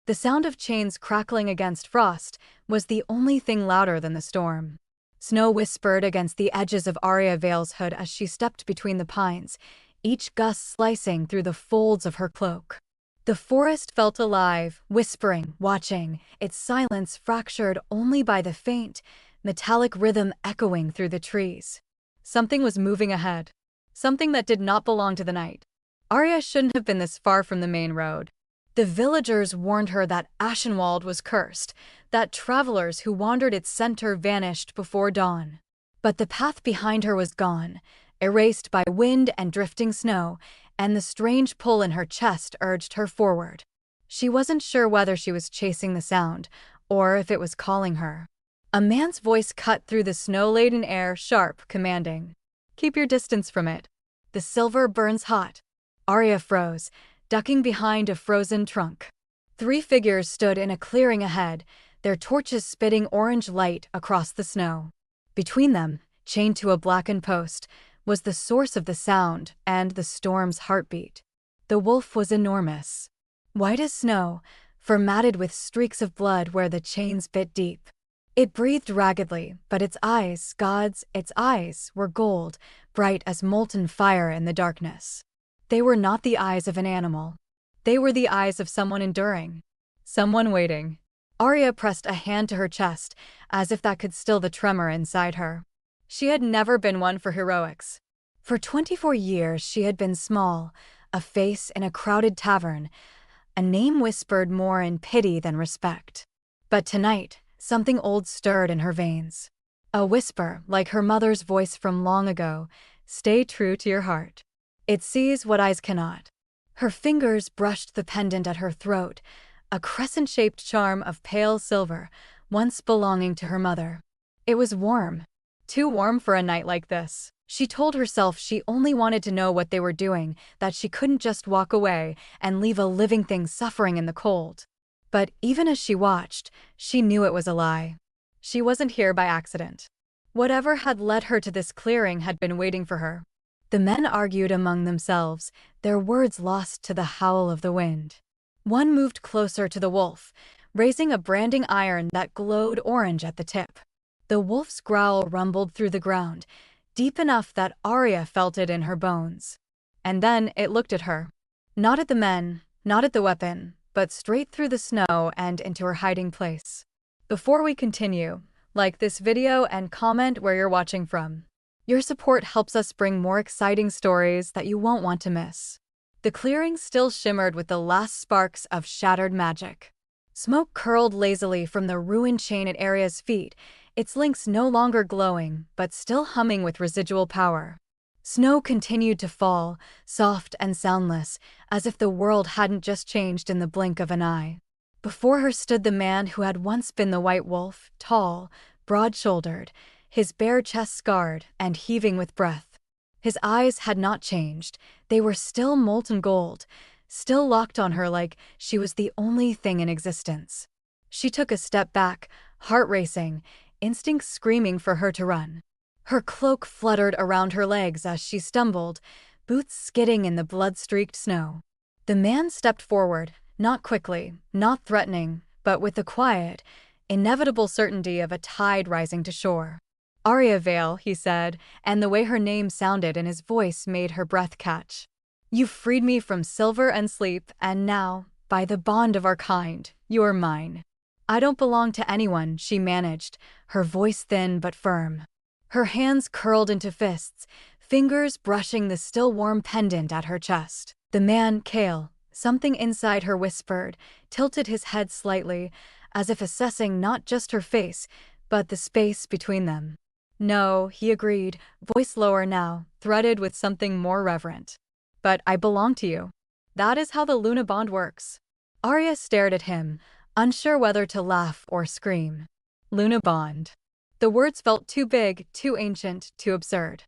The sound of chains crackling against frost was the only thing louder than the storm. Snow whispered against the edges of Aria Vale's hood as she stepped between the pines, each gust slicing through the folds of her cloak. The forest felt alive, whispering, watching, its silence fractured only by the faint, metallic rhythm echoing through the trees. Something was moving ahead. Something that did not belong to the night. Aria shouldn't have been this far from the main road. The villagers warned her that Ashenwald was cursed, that travelers who wandered its center vanished before dawn. But the path behind her was gone, erased by wind and drifting snow, and the strange pull in her chest urged her forward. She wasn't sure whether she was chasing the sound, or if it was calling her. A man's voice cut through the snow-laden air, sharp, commanding. "Keep your distance from it. The silver burns hot." Aria froze, ducking behind a frozen trunk. 3 figures stood in a clearing ahead, their torches spitting orange light across the snow. Between them, chained to a blackened post, was the source of the sound and the storm's heartbeat. The wolf was enormous. White as snow, formatted with streaks of blood where the chains bit deep. It breathed raggedly, but its eyes, its eyes, were gold, bright as molten fire in the darkness. They were not the eyes of an animal. They were the eyes of someone enduring. Someone waiting. Aria pressed a hand to her chest, as if that could still the tremor inside her. She had never been one for heroics. For 24 years she had been small, a face in a crowded tavern, a name whispered more in pity than respect. But tonight, something old stirred in her veins. A whisper, like her mother's voice from long ago, "Stay true to your heart. It sees what eyes cannot." Her fingers brushed the pendant at her throat, a crescent-shaped charm of pale silver, once belonging to her mother. It was warm. Too warm for a night like this. She told herself she only wanted to know what they were doing, that she couldn't just walk away and leave a living thing suffering in the cold. But even as she watched, she knew it was a lie. She wasn't here by accident. Whatever had led her to this clearing had been waiting for her. The men argued among themselves, their words lost to the howl of the wind. One moved closer to the wolf, raising a branding iron that glowed orange at the tip. The wolf's growl rumbled through the ground, deep enough that Aria felt it in her bones. And then it looked at her. Not at the men, not at the weapon, but straight through the snow and into her hiding place. Before we continue, like this video and comment where you're watching from. Your support helps us bring more exciting stories that you won't want to miss. The clearing still shimmered with the last sparks of shattered magic. Smoke curled lazily from the ruined chain at Aria's feet, its links no longer glowing, but still humming with residual power. Snow continued to fall, soft and soundless, as if the world hadn't just changed in the blink of an eye. Before her stood the man who had once been the White Wolf, tall, broad-shouldered, his bare chest scarred and heaving with breath. His eyes had not changed, they were still molten gold, still locked on her like she was the only thing in existence. She took a step back, heart racing, instincts screaming for her to run. Her cloak fluttered around her legs as she stumbled, boots skidding in the blood-streaked snow. The man stepped forward, not quickly, not threatening, but with the quiet, inevitable certainty of a tide rising to shore. "Aria Vale," he said, and the way her name sounded in his voice made her breath catch. "You freed me from silver and sleep, and now, by the bond of our kind, you're mine." "I don't belong to anyone," she managed, her voice thin but firm. Her hands curled into fists, fingers brushing the still warm pendant at her chest. The man, Kael, something inside her whispered, tilted his head slightly, as if assessing not just her face, but the space between them. "No," he agreed, voice lower now, threaded with something more reverent. "But I belong to you. That is how the Luna bond works." Aria stared at him, unsure whether to laugh or scream. Luna bond. The words felt too big, too ancient, too absurd.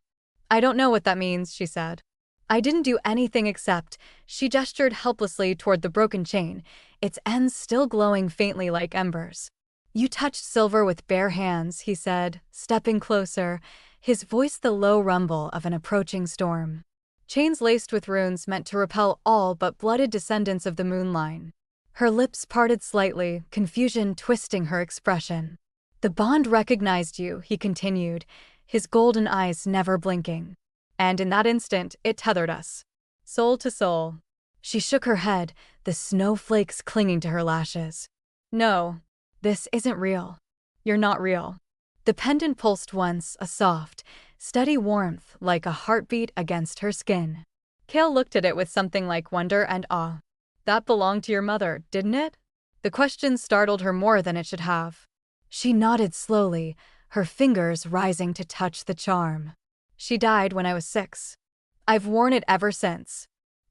"I don't know what that means," she said. "I didn't do anything except," she gestured helplessly toward the broken chain, its ends still glowing faintly like embers. "You touched silver with bare hands," he said, stepping closer, his voice the low rumble of an approaching storm. "Chains laced with runes meant to repel all but blooded descendants of the moonline." Her lips parted slightly, confusion twisting her expression. "The bond recognized you," he continued, his golden eyes never blinking. "And in that instant, it tethered us. Soul to soul." She shook her head, the snowflakes clinging to her lashes. "No, this isn't real. You're not real." The pendant pulsed once, a soft, steady warmth like a heartbeat against her skin. Kael looked at it with something like wonder and awe. "That belonged to your mother, didn't it?" The question startled her more than it should have. She nodded slowly, her fingers rising to touch the charm. "She died when I was 6. I've worn it ever since.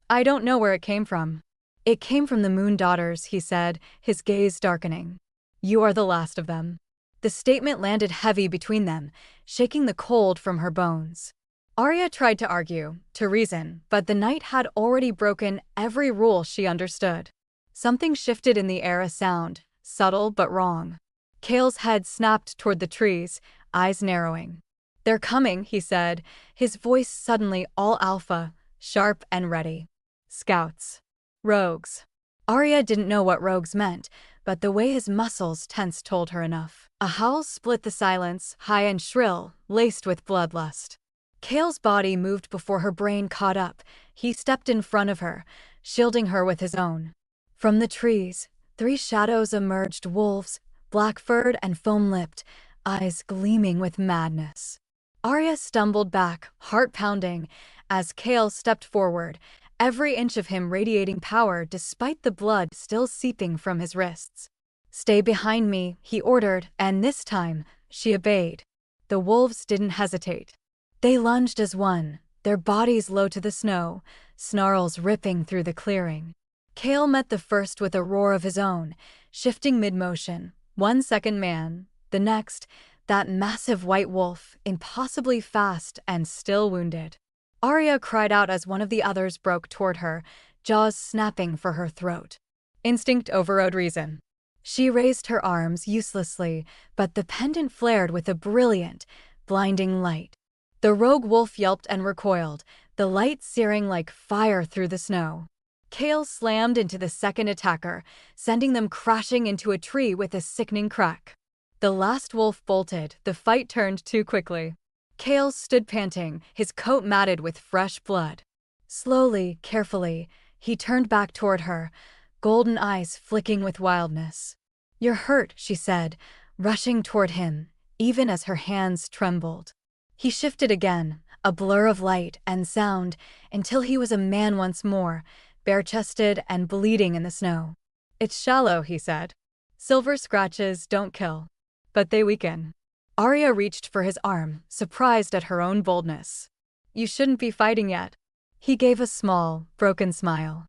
I don't know where it came from." "It came from the Moon Daughters," he said, his gaze darkening. "You are the last of them." The statement landed heavy between them, shaking the cold from her bones. Aria tried to argue, to reason, but the night had already broken every rule she understood. Something shifted in the air, a sound, subtle but wrong. Kael's head snapped toward the trees, eyes narrowing. "They're coming," he said, his voice suddenly all alpha, sharp and ready. "Scouts. Rogues." Aria didn't know what rogues meant, but the way his muscles tensed told her enough. A howl split the silence, high and shrill, laced with bloodlust. Kael's body moved before her brain caught up. He stepped in front of her, shielding her with his own. From the trees, 3 shadows emerged, wolves, black-furred and foam-lipped, eyes gleaming with madness. Aria stumbled back, heart pounding, as Kael stepped forward, every inch of him radiating power despite the blood still seeping from his wrists. "Stay behind me," he ordered, and this time, she obeyed. The wolves didn't hesitate. They lunged as one, their bodies low to the snow, snarls ripping through the clearing. Kael met the first with a roar of his own, shifting mid-motion. 1 second man, the next, that massive white wolf, impossibly fast and still wounded. Aria cried out as one of the others broke toward her, jaws snapping for her throat. Instinct overrode reason. She raised her arms uselessly, but the pendant flared with a brilliant, blinding light. The rogue wolf yelped and recoiled, the light searing like fire through the snow. Kael slammed into the second attacker, sending them crashing into a tree with a sickening crack. The last wolf bolted, the fight turned too quickly. Kael stood panting, his coat matted with fresh blood. Slowly, carefully, he turned back toward her, golden eyes flicking with wildness. "You're hurt," she said, rushing toward him, even as her hands trembled. He shifted again, a blur of light and sound, until he was a man once more, bare-chested and bleeding in the snow. "It's shallow," he said. "Silver scratches don't kill, but they weaken." Aria reached for his arm, surprised at her own boldness. "You shouldn't be fighting yet." He gave a small, broken smile.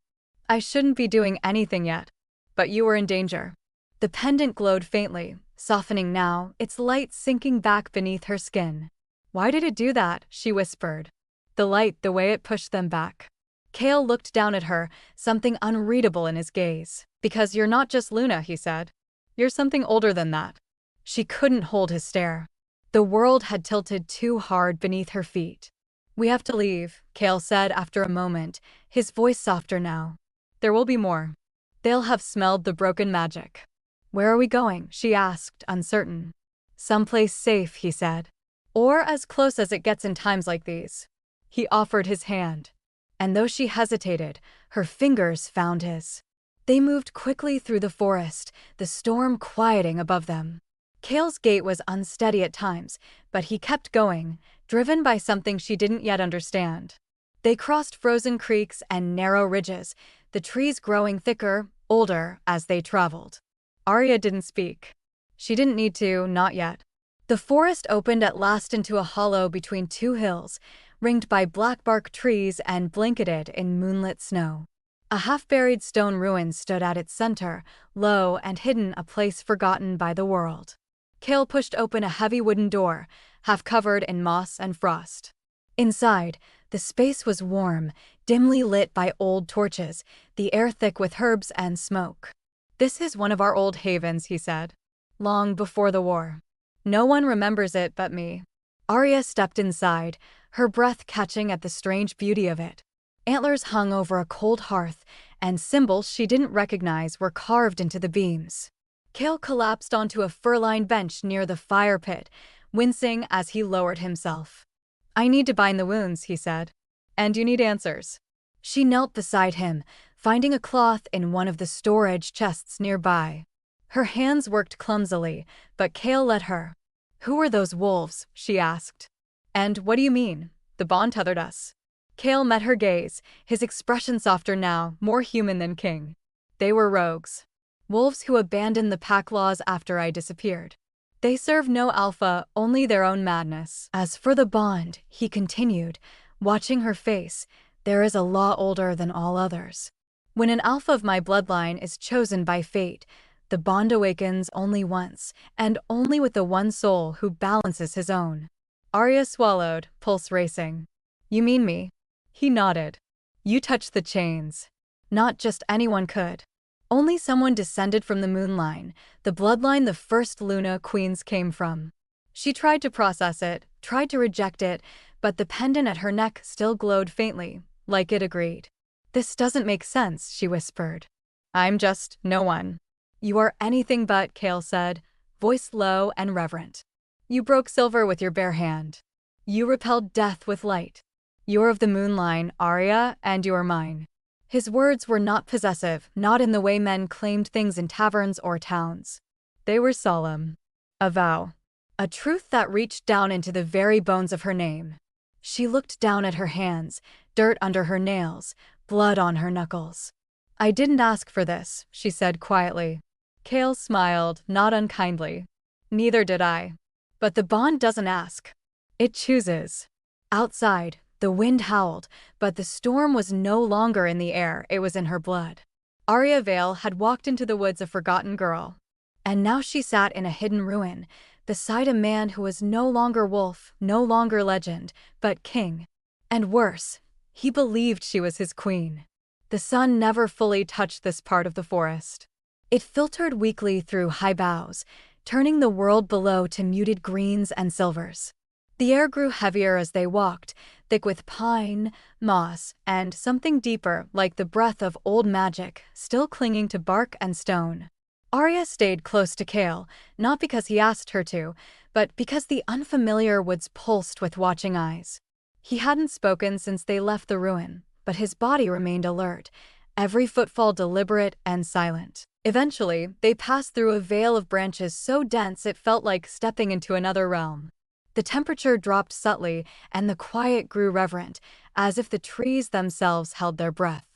"I shouldn't be doing anything yet, but you were in danger." The pendant glowed faintly, softening now, its light sinking back beneath her skin. "Why did it do that?" she whispered. "The light, the way it pushed them back." Kael looked down at her, something unreadable in his gaze. "Because you're not just Luna," he said. "You're something older than that." She couldn't hold his stare. The world had tilted too hard beneath her feet. "We have to leave," Kael said after a moment, his voice softer now. "There will be more. They'll have smelled the broken magic." "Where are we going?" she asked, uncertain. "Someplace safe," he said. "Or as close as it gets in times like these." He offered his hand. And though she hesitated, her fingers found his. They moved quickly through the forest, the storm quieting above them. Kael's gait was unsteady at times, but he kept going, driven by something she didn't yet understand. They crossed frozen creeks and narrow ridges, the trees growing thicker, older, as they traveled. Aria didn't speak. She didn't need to, not yet. The forest opened at last into a hollow between 2 hills, ringed by blackbark trees and blanketed in moonlit snow. A half-buried stone ruin stood at its center, low and hidden, a place forgotten by the world. Kael pushed open a heavy wooden door, half covered in moss and frost. Inside, the space was warm, dimly lit by old torches, the air thick with herbs and smoke. "This is one of our old havens," he said. "Long before the war. No one remembers it but me." Aria stepped inside, her breath catching at the strange beauty of it. Antlers hung over a cold hearth, and symbols she didn't recognize were carved into the beams. Kael collapsed onto a fur-lined bench near the fire pit, wincing as he lowered himself. "I need to bind the wounds," he said. "And you need answers." She knelt beside him, finding a cloth in one of the storage chests nearby. Her hands worked clumsily, but Kael let her. "Who were those wolves?" she asked. "And what do you mean? The bond tethered us." Kael met her gaze, his expression softer now, more human than king. "They were rogues. Wolves who abandoned the pack laws after I disappeared. They serve no alpha, only their own madness. As for the bond," he continued, watching her face, "there is a law older than all others. When an alpha of my bloodline is chosen by fate, the bond awakens only once, and only with the one soul who balances his own." Aria swallowed, pulse racing. "You mean me?" He nodded. "You touched the chains. Not just anyone could. Only someone descended from the moonline, the bloodline the first Luna queens came from." She tried to process it, tried to reject it, but the pendant at her neck still glowed faintly, like it agreed. "This doesn't make sense," she whispered. "I'm just no one." "You are anything but," Kael said, voice low and reverent. "You broke silver with your bare hand. You repelled death with light. You're of the moonline, Aria, and you're mine." His words were not possessive, not in the way men claimed things in taverns or towns. They were solemn. A vow. A truth that reached down into the very bones of her name. She looked down at her hands, dirt under her nails, blood on her knuckles. "I didn't ask for this," she said quietly. Kael smiled, not unkindly. "Neither did I. But the bond doesn't ask. It chooses." Outside, the wind howled, but the storm was no longer in the air, it was in her blood. Aria Vale had walked into the woods a forgotten girl. And now she sat in a hidden ruin, beside a man who was no longer wolf, no longer legend, but king. And worse, he believed she was his queen. The sun never fully touched this part of the forest. It filtered weakly through high boughs, turning the world below to muted greens and silvers. The air grew heavier as they walked, thick with pine, moss, and something deeper, like the breath of old magic, still clinging to bark and stone. Aria stayed close to Kael, not because he asked her to, but because the unfamiliar woods pulsed with watching eyes. He hadn't spoken since they left the ruin, but his body remained alert, every footfall deliberate and silent. Eventually, they passed through a veil of branches so dense it felt like stepping into another realm. The temperature dropped subtly, and the quiet grew reverent, as if the trees themselves held their breath.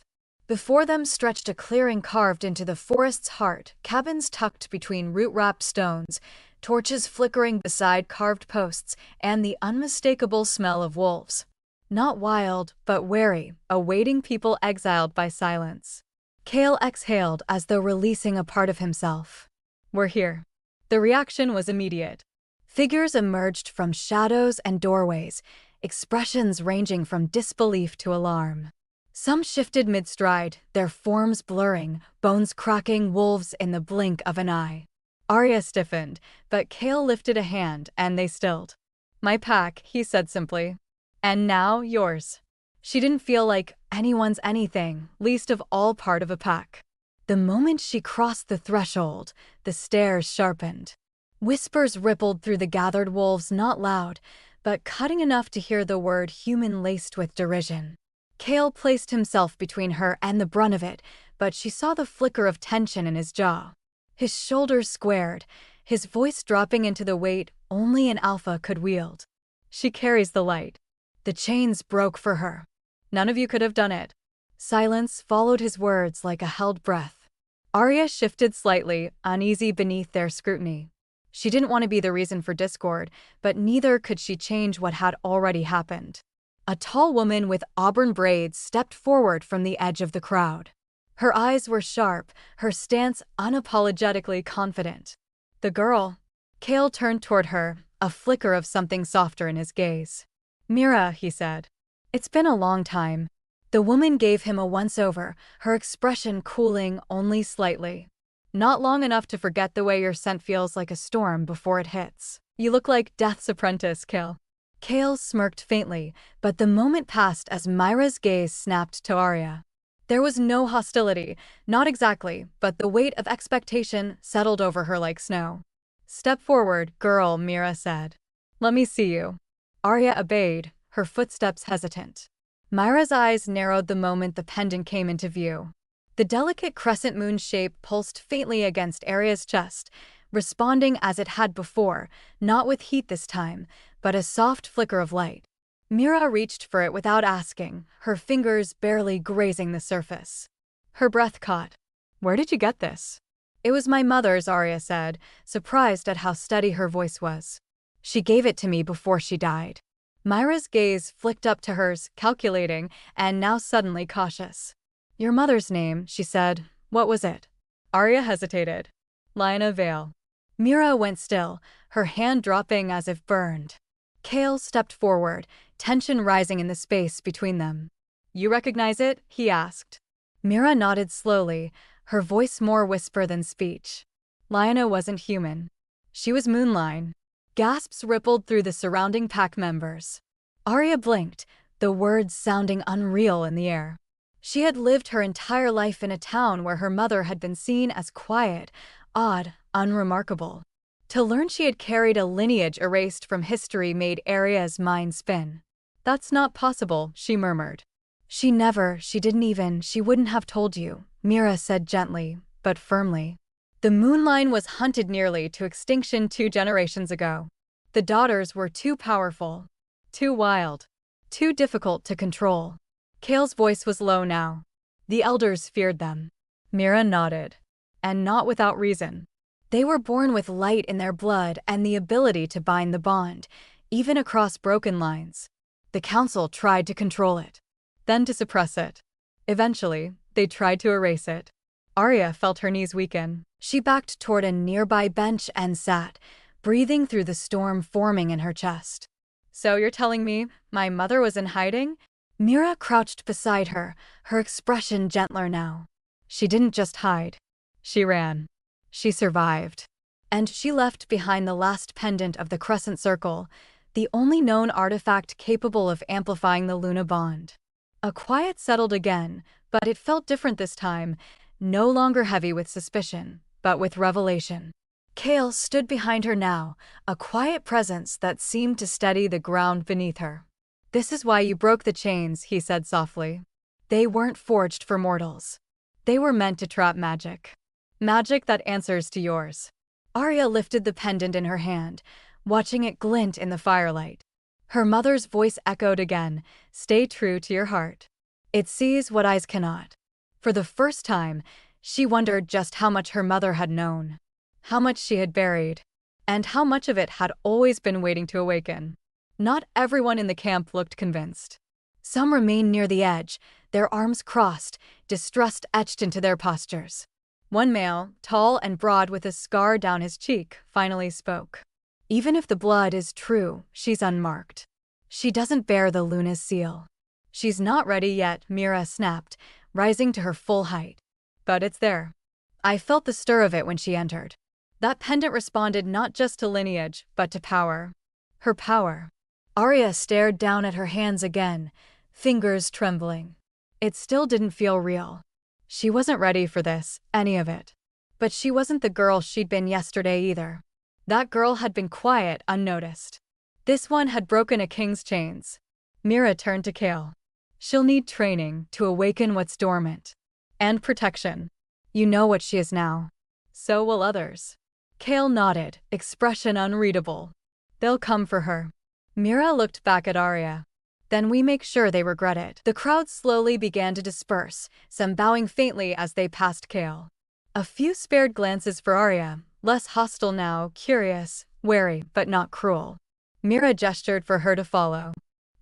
Before them stretched a clearing carved into the forest's heart, cabins tucked between root-wrapped stones, torches flickering beside carved posts, and the unmistakable smell of wolves. Not wild, but wary, awaiting people exiled by silence. Kael exhaled as though releasing a part of himself. "We're here." The reaction was immediate. Figures emerged from shadows and doorways, expressions ranging from disbelief to alarm. Some shifted mid-stride, their forms blurring, bones cracking, wolves in the blink of an eye. Aria stiffened, but Kael lifted a hand and they stilled. "My pack," he said simply. "And now, yours." She didn't feel like anyone's anything, least of all part of a pack. The moment she crossed the threshold, the stares sharpened. Whispers rippled through the gathered wolves, not loud, but cutting enough to hear the word human laced with derision. Kael placed himself between her and the brunt of it, but she saw the flicker of tension in his jaw. His shoulders squared, his voice dropping into the weight only an alpha could wield. "She carries the light. The chains broke for her. None of you could have done it." Silence followed his words like a held breath. Aria shifted slightly, uneasy beneath their scrutiny. She didn't want to be the reason for discord, but neither could she change what had already happened. A tall woman with auburn braids stepped forward from the edge of the crowd. Her eyes were sharp, her stance unapologetically confident. "The girl." Kael turned toward her, a flicker of something softer in his gaze. "Mira," he said. "It's been a long time." The woman gave him a once-over, her expression cooling only slightly. "Not long enough to forget the way your scent feels like a storm before it hits. You look like Death's apprentice, Kael." Kael smirked faintly, but the moment passed as Myra's gaze snapped to Aria. There was no hostility, not exactly, but the weight of expectation settled over her like snow. "Step forward, girl," Mira said. "Let me see you." Aria obeyed, her footsteps hesitant. Myra's eyes narrowed the moment the pendant came into view. The delicate crescent moon shape pulsed faintly against Aria's chest, responding as it had before, not with heat this time, but a soft flicker of light. Mira reached for it without asking, her fingers barely grazing the surface. Her breath caught. "Where did you get this?" "It was my mother's," Aria said, surprised at how steady her voice was. "She gave it to me before she died." Myra's gaze flicked up to hers, calculating, and now suddenly cautious. "Your mother's name," she said. "What was it?" Aria hesitated. "Aria Vale." Mira went still, her hand dropping as if burned. Kael stepped forward, tension rising in the space between them. "You recognize it?" he asked. Mira nodded slowly, her voice more whisper than speech. Lyanna wasn't human. She was moonline. Gasps rippled through the surrounding pack members. Aria blinked, the words sounding unreal in the air. She had lived her entire life in a town where her mother had been seen as quiet, odd, unremarkable. To learn she had carried a lineage erased from history made Aria's mind spin. "That's not possible," she murmured. She wouldn't have told you," Mira said gently, but firmly. The moonline was hunted nearly to extinction 2 generations ago. The daughters were too powerful, too wild, too difficult to control. Kael's voice was low now. The elders feared them. Mira nodded. And not without reason. They were born with light in their blood and the ability to bind the bond, even across broken lines. The council tried to control it, then to suppress it. Eventually, they tried to erase it. Aria felt her knees weaken. She backed toward a nearby bench and sat, breathing through the storm forming in her chest. "So you're telling me my mother was in hiding?" Mira crouched beside her, her expression gentler now. "She didn't just hide. She ran. She survived. And she left behind the last pendant of the crescent circle, the only known artifact capable of amplifying the Luna bond." A quiet settled again, but it felt different this time, no longer heavy with suspicion, but with revelation. Kael stood behind her now, a quiet presence that seemed to steady the ground beneath her. "This is why you broke the chains," he said softly. "They weren't forged for mortals. They were meant to trap magic. Magic that answers to yours." Aria lifted the pendant in her hand, watching it glint in the firelight. Her mother's voice echoed again, "Stay true to your heart. It sees what eyes cannot." For the first time, she wondered just how much her mother had known, how much she had buried, and how much of it had always been waiting to awaken. Not everyone in the camp looked convinced. Some remained near the edge, their arms crossed, distrust etched into their postures. One male, tall and broad with a scar down his cheek, finally spoke. "Even if the blood is true, she's unmarked. She doesn't bear the Luna's seal." "She's not ready yet," Mira snapped, rising to her full height. "But it's there. I felt the stir of it when she entered." That pendant responded not just to lineage, but to power. Her power. Aria stared down at her hands again, fingers trembling. It still didn't feel real. She wasn't ready for this, any of it. But she wasn't the girl she'd been yesterday either. That girl had been quiet, unnoticed. This one had broken a king's chains. Mira turned to Kael. "She'll need training to awaken what's dormant. And protection. You know what she is now. So will others." Kael nodded, expression unreadable. "They'll come for her." Mira looked back at Aria. "Then we make sure they regret it." The crowd slowly began to disperse, some bowing faintly as they passed Kael. A few spared glances for Aria, less hostile now, curious, wary, but not cruel. Mira gestured for her to follow.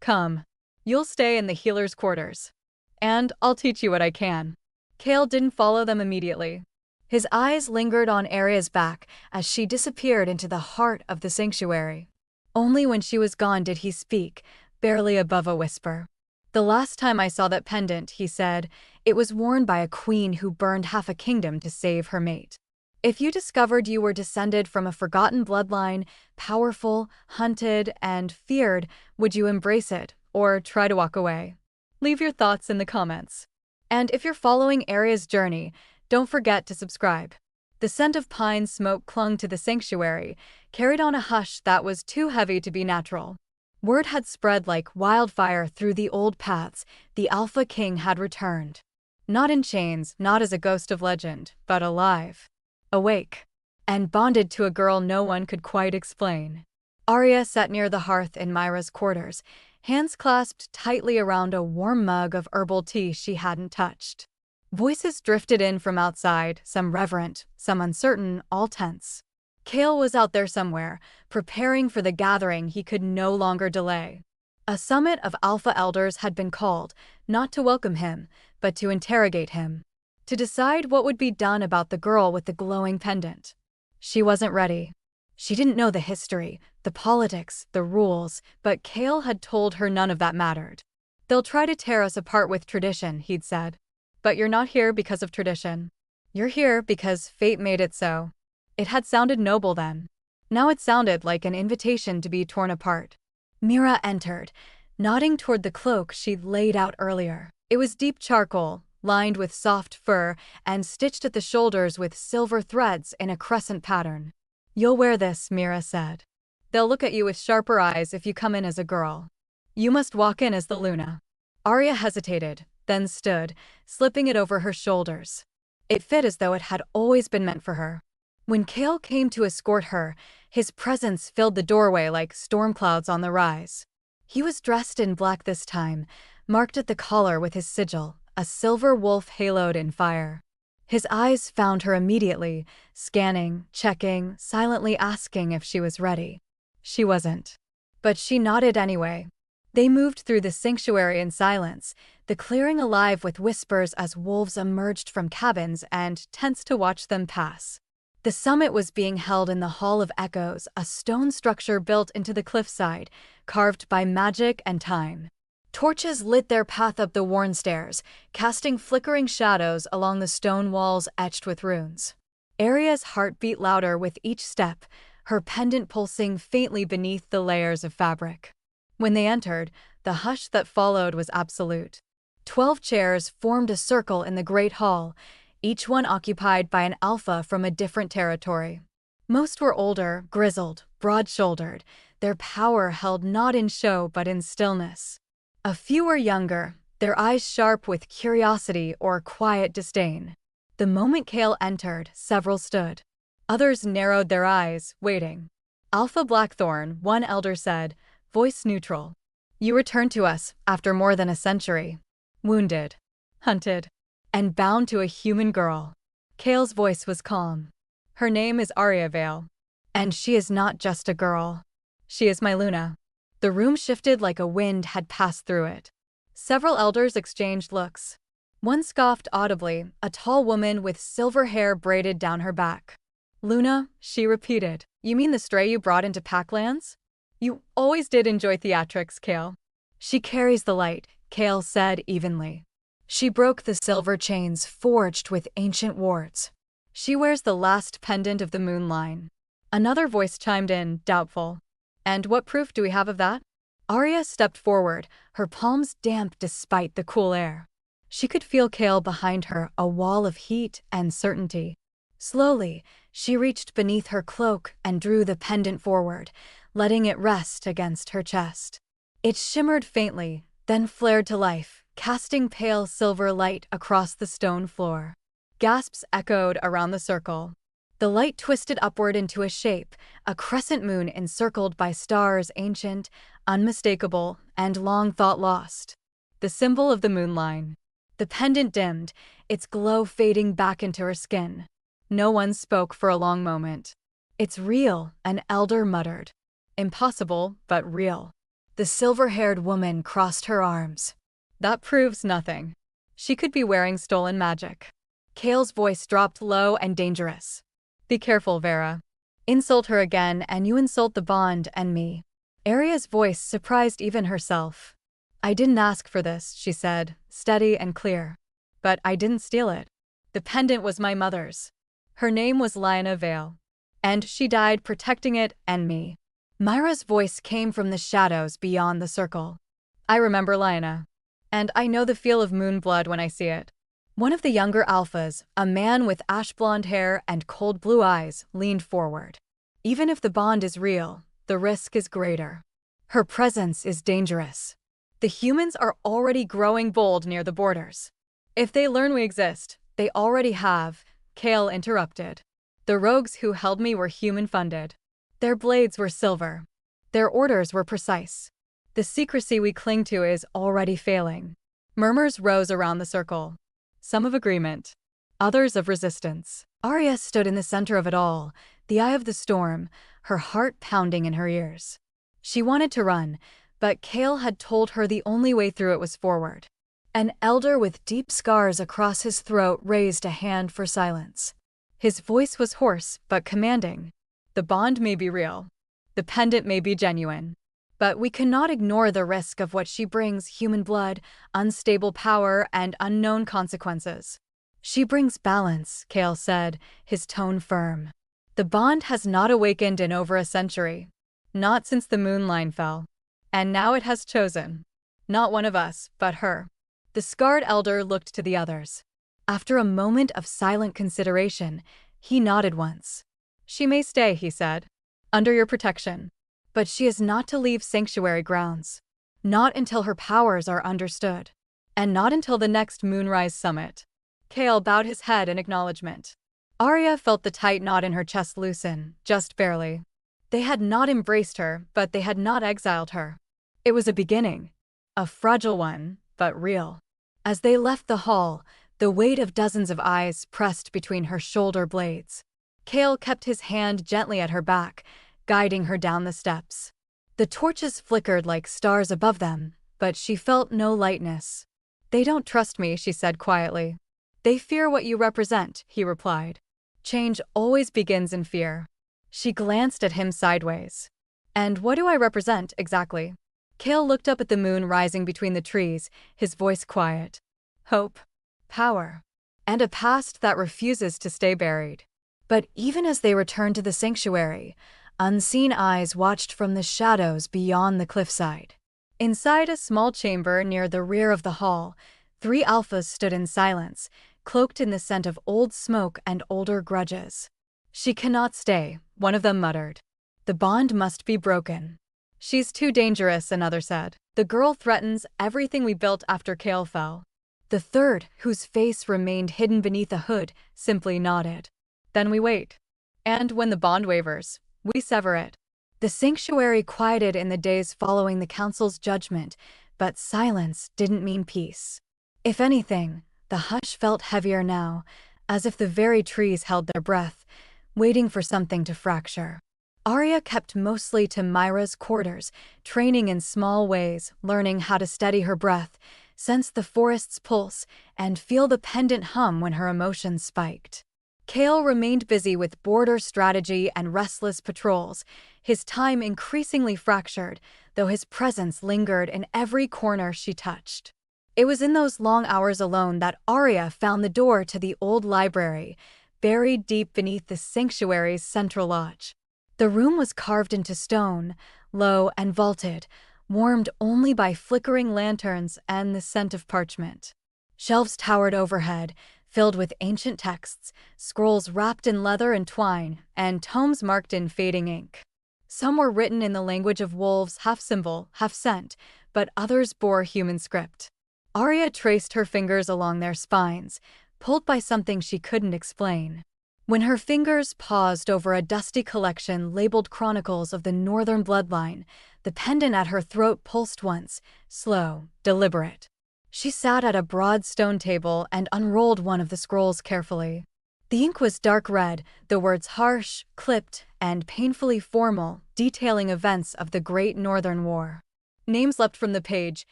"Come. You'll stay in the healer's quarters. And I'll teach you what I can." Kael didn't follow them immediately. His eyes lingered on Aria's back as she disappeared into the heart of the sanctuary. Only when she was gone did he speak, barely above a whisper. "The last time I saw that pendant," he said, "it was worn by a queen who burned half a kingdom to save her mate. If you discovered you were descended from a forgotten bloodline, powerful, hunted, and feared, would you embrace it, or try to walk away? Leave your thoughts in the comments." And if you're following Aria's journey, don't forget to subscribe. The scent of pine smoke clung to the sanctuary, carried on a hush that was too heavy to be natural. Word had spread like wildfire through the old paths. The Alpha King had returned. Not in chains, not as a ghost of legend, but alive, awake, and bonded to a girl no one could quite explain. Aria sat near the hearth in Myra's quarters, hands clasped tightly around a warm mug of herbal tea she hadn't touched. Voices drifted in from outside, some reverent, some uncertain, all tense. Kael was out there somewhere, preparing for the gathering he could no longer delay. A summit of Alpha Elders had been called, not to welcome him, but to interrogate him. To decide what would be done about the girl with the glowing pendant. She wasn't ready. She didn't know the history, the politics, the rules, but Kael had told her none of that mattered. They'll try to tear us apart with tradition, he'd said. But you're not here because of tradition. You're here because fate made it so. It had sounded noble then. Now it sounded like an invitation to be torn apart. Mira entered, nodding toward the cloak she'd laid out earlier. It was deep charcoal, lined with soft fur, and stitched at the shoulders with silver threads in a crescent pattern. You'll wear this, Mira said. They'll look at you with sharper eyes if you come in as a girl. You must walk in as the Luna. Aria hesitated, then stood, slipping it over her shoulders. It fit as though it had always been meant for her. When Kael came to escort her, his presence filled the doorway like storm clouds on the rise. He was dressed in black this time, marked at the collar with his sigil, a silver wolf haloed in fire. His eyes found her immediately, scanning, checking, silently asking if she was ready. She wasn't. But she nodded anyway. They moved through the sanctuary in silence, the clearing alive with whispers as wolves emerged from cabins and tents to watch them pass. The summit was being held in the Hall of Echoes, a stone structure built into the cliffside, carved by magic and time. Torches lit their path up the worn stairs, casting flickering shadows along the stone walls etched with runes. Aria's heart beat louder with each step, her pendant pulsing faintly beneath the layers of fabric. When they entered, the hush that followed was absolute. 12 chairs formed a circle in the great hall, each one occupied by an alpha from a different territory. Most were older, grizzled, broad-shouldered, their power held not in show but in stillness. A few were younger, their eyes sharp with curiosity or quiet disdain. The moment Kael entered, several stood. Others narrowed their eyes, waiting. Alpha Blackthorn, one elder said, voice neutral. You returned to us, after more than a century. Wounded, hunted, and bound to a human girl. Kael's voice was calm. Her name is Aria Vale. And she is not just a girl. She is my Luna. The room shifted like a wind had passed through it. Several elders exchanged looks. One scoffed audibly, a tall woman with silver hair braided down her back. Luna, she repeated. You mean the stray you brought into Packlands? You always did enjoy theatrics, Kael. She carries the light, Kael said evenly. She broke the silver chains forged with ancient wards. She wears the last pendant of the moon line. Another voice chimed in, doubtful. And what proof do we have of that? Aria stepped forward, her palms damp despite the cool air. She could feel Kael behind her, a wall of heat and certainty. Slowly, she reached beneath her cloak and drew the pendant forward, letting it rest against her chest. It shimmered faintly, then flared to life, casting pale silver light across the stone floor. Gasps echoed around the circle. The light twisted upward into a shape, a crescent moon encircled by stars ancient, unmistakable, and long thought lost. The symbol of the moon line. The pendant dimmed, its glow fading back into her skin. No one spoke for a long moment. It's real, an elder muttered. Impossible, but real. The silver-haired woman crossed her arms. That proves nothing. She could be wearing stolen magic. Kael's voice dropped low and dangerous. Be careful, Vera. Insult her again and you insult the bond and me. Aria's voice surprised even herself. I didn't ask for this, she said, steady and clear. But I didn't steal it. The pendant was my mother's. Her name was Aria Vale. And she died protecting it and me. Myra's voice came from the shadows beyond the circle. I remember Lina. And I know the feel of moon blood when I see it. One of the younger alphas, a man with ash blonde hair and cold blue eyes, leaned forward. Even if the bond is real, the risk is greater. Her presence is dangerous. The humans are already growing bold near the borders. If they learn we exist, they already have, Kael interrupted. The rogues who held me were human-funded. Their blades were silver. Their orders were precise. The secrecy we cling to is already failing. Murmurs rose around the circle. Some of agreement, others of resistance. Aria stood in the center of it all, the eye of the storm, her heart pounding in her ears. She wanted to run, but Kael had told her the only way through it was forward. An elder with deep scars across his throat raised a hand for silence. His voice was hoarse but commanding. The bond may be real. The pendant may be genuine. But we cannot ignore the risk of what she brings: human blood, unstable power, and unknown consequences. She brings balance, Kael said, his tone firm. The bond has not awakened in over a century. Not since the moon line fell. And now it has chosen. Not one of us, but her. The scarred elder looked to the others. After a moment of silent consideration, he nodded once. She may stay, he said, under your protection. But she is not to leave sanctuary grounds. Not until her powers are understood. And not until the next Moonrise Summit. Kael bowed his head in acknowledgement. Aria felt the tight knot in her chest loosen, just barely. They had not embraced her, but they had not exiled her. It was a beginning. A fragile one, but real. As they left the hall, the weight of dozens of eyes pressed between her shoulder blades. Kael kept his hand gently at her back, guiding her down the steps. The torches flickered like stars above them, but she felt no lightness. They don't trust me, she said quietly. They fear what you represent, he replied. Change always begins in fear. She glanced at him sideways. And what do I represent, exactly? Kael looked up at the moon rising between the trees, his voice quiet. Hope, power, and a past that refuses to stay buried. But even as they returned to the sanctuary, unseen eyes watched from the shadows beyond the cliffside. Inside a small chamber near the rear of the hall, 3 alphas stood in silence, cloaked in the scent of old smoke and older grudges. She cannot stay, one of them muttered. The bond must be broken. She's too dangerous, another said. The girl threatens everything we built after Kael fell. The third, whose face remained hidden beneath a hood, simply nodded. Then we wait. And when the bond wavers, we sever it. The sanctuary quieted in the days following the council's judgment, but silence didn't mean peace. If anything, the hush felt heavier now, as if the very trees held their breath, waiting for something to fracture. Aria kept mostly to Myra's quarters, training in small ways, learning how to steady her breath, sense the forest's pulse, and feel the pendant hum when her emotions spiked. Kael remained busy with border strategy and restless patrols, his time increasingly fractured, though his presence lingered in every corner she touched. It was in those long hours alone that Aria found the door to the old library, buried deep beneath the sanctuary's central lodge. The room was carved into stone, low and vaulted, warmed only by flickering lanterns and the scent of parchment. Shelves towered overhead, filled with ancient texts, scrolls wrapped in leather and twine, and tomes marked in fading ink. Some were written in the language of wolves, half symbol, half scent, but others bore human script. Aria traced her fingers along their spines, pulled by something she couldn't explain. When her fingers paused over a dusty collection labeled Chronicles of the Northern Bloodline, the pendant at her throat pulsed once, slow, deliberate. She sat at a broad stone table and unrolled one of the scrolls carefully. The ink was dark red, the words harsh, clipped, and painfully formal, detailing events of the Great Northern War. Names leapt from the page: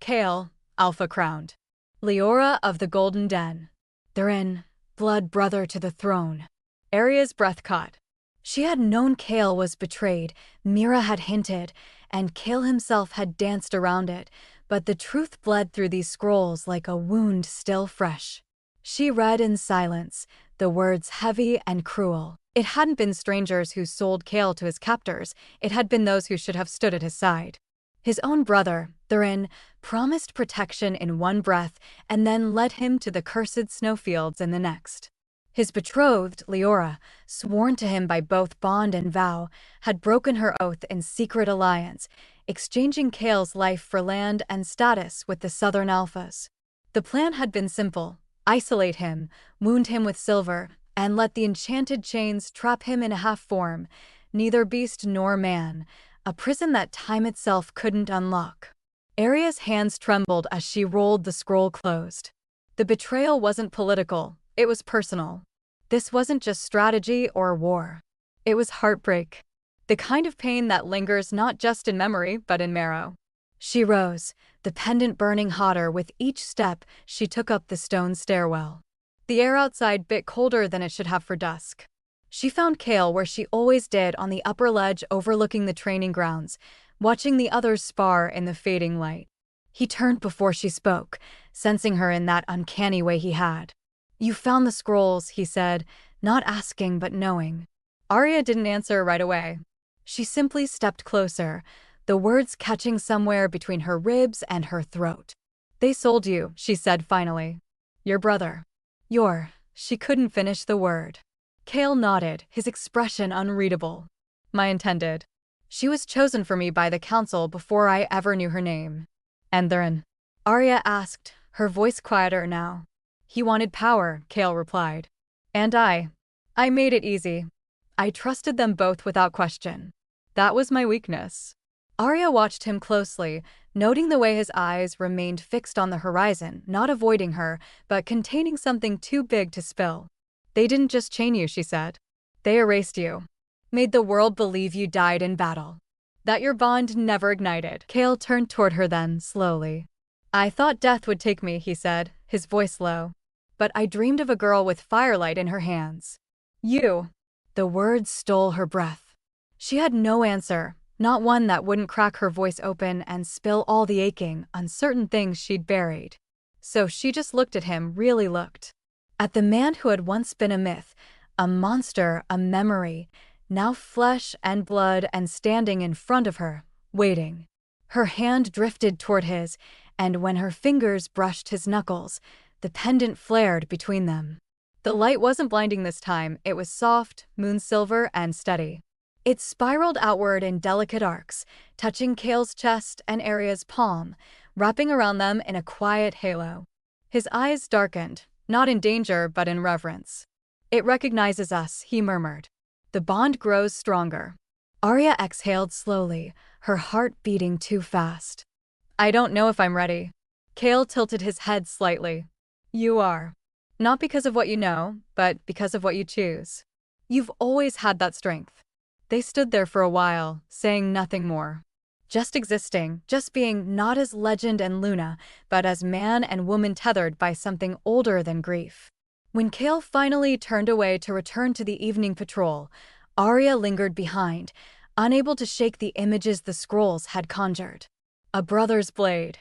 Kael, Alpha Crowned. Leora of the Golden Den. Therein, blood brother to the throne. Aria's breath caught. She had known Kael was betrayed, Mira had hinted, and Kael himself had danced around it, but the truth bled through these scrolls like a wound still fresh. She read in silence, the words heavy and cruel. It hadn't been strangers who sold Kael to his captors, it had been those who should have stood at his side. His own brother, Thurin, promised protection in one breath and then led him to the cursed snowfields in the next. His betrothed, Leora, sworn to him by both bond and vow, had broken her oath in secret alliance, exchanging Kael's life for land and status with the Southern Alphas. The plan had been simple: isolate him, wound him with silver, and let the enchanted chains trap him in a half-form, neither beast nor man, a prison that time itself couldn't unlock. Aria's hands trembled as she rolled the scroll closed. The betrayal wasn't political, it was personal. This wasn't just strategy or war. It was heartbreak. The kind of pain that lingers not just in memory, but in marrow. She rose, the pendant burning hotter with each step she took up the stone stairwell. The air outside bit colder than it should have for dusk. She found Kael where she always did, on the upper ledge overlooking the training grounds, watching the others spar in the fading light. He turned before she spoke, sensing her in that uncanny way he had. "You found the scrolls," he said, not asking but knowing. Aria didn't answer right away. She simply stepped closer, the words catching somewhere between her ribs and her throat. "They sold you," she said finally. "Your brother." She couldn't finish the word. Kael nodded, his expression unreadable. "My intended. She was chosen for me by the council before I ever knew her name." "And Thurin?" Aria asked, her voice quieter now. "He wanted power," Kael replied. "And I made it easy. I trusted them both without question. That was my weakness." Aria watched him closely, noting the way his eyes remained fixed on the horizon, not avoiding her, but containing something too big to spill. "They didn't just chain you," she said. "They erased you. Made the world believe you died in battle. That your bond never ignited." Kael turned toward her then, slowly. "I thought death would take me," he said, his voice low. "But I dreamed of a girl with firelight in her hands. You." The words stole her breath. She had no answer, not one that wouldn't crack her voice open and spill all the aching, uncertain things she'd buried. So she just looked at him, really looked. At the man who had once been a myth, a monster, a memory, now flesh and blood, and standing in front of her, waiting. Her hand drifted toward his, and when her fingers brushed his knuckles, the pendant flared between them. The light wasn't blinding this time, it was soft, moon-silver, and steady. It spiraled outward in delicate arcs, touching Kael's chest and Aria's palm, wrapping around them in a quiet halo. His eyes darkened, not in danger but in reverence. "It recognizes us," he murmured. "The bond grows stronger." Aria exhaled slowly, her heart beating too fast. "I don't know if I'm ready." Kael tilted his head slightly. "You are. Not because of what you know, but because of what you choose. You've always had that strength." They stood there for a while, saying nothing more. Just existing, just being, not as Legend and Luna, but as man and woman tethered by something older than grief. When Kael finally turned away to return to the evening patrol, Aria lingered behind, unable to shake the images the scrolls had conjured. A brother's blade,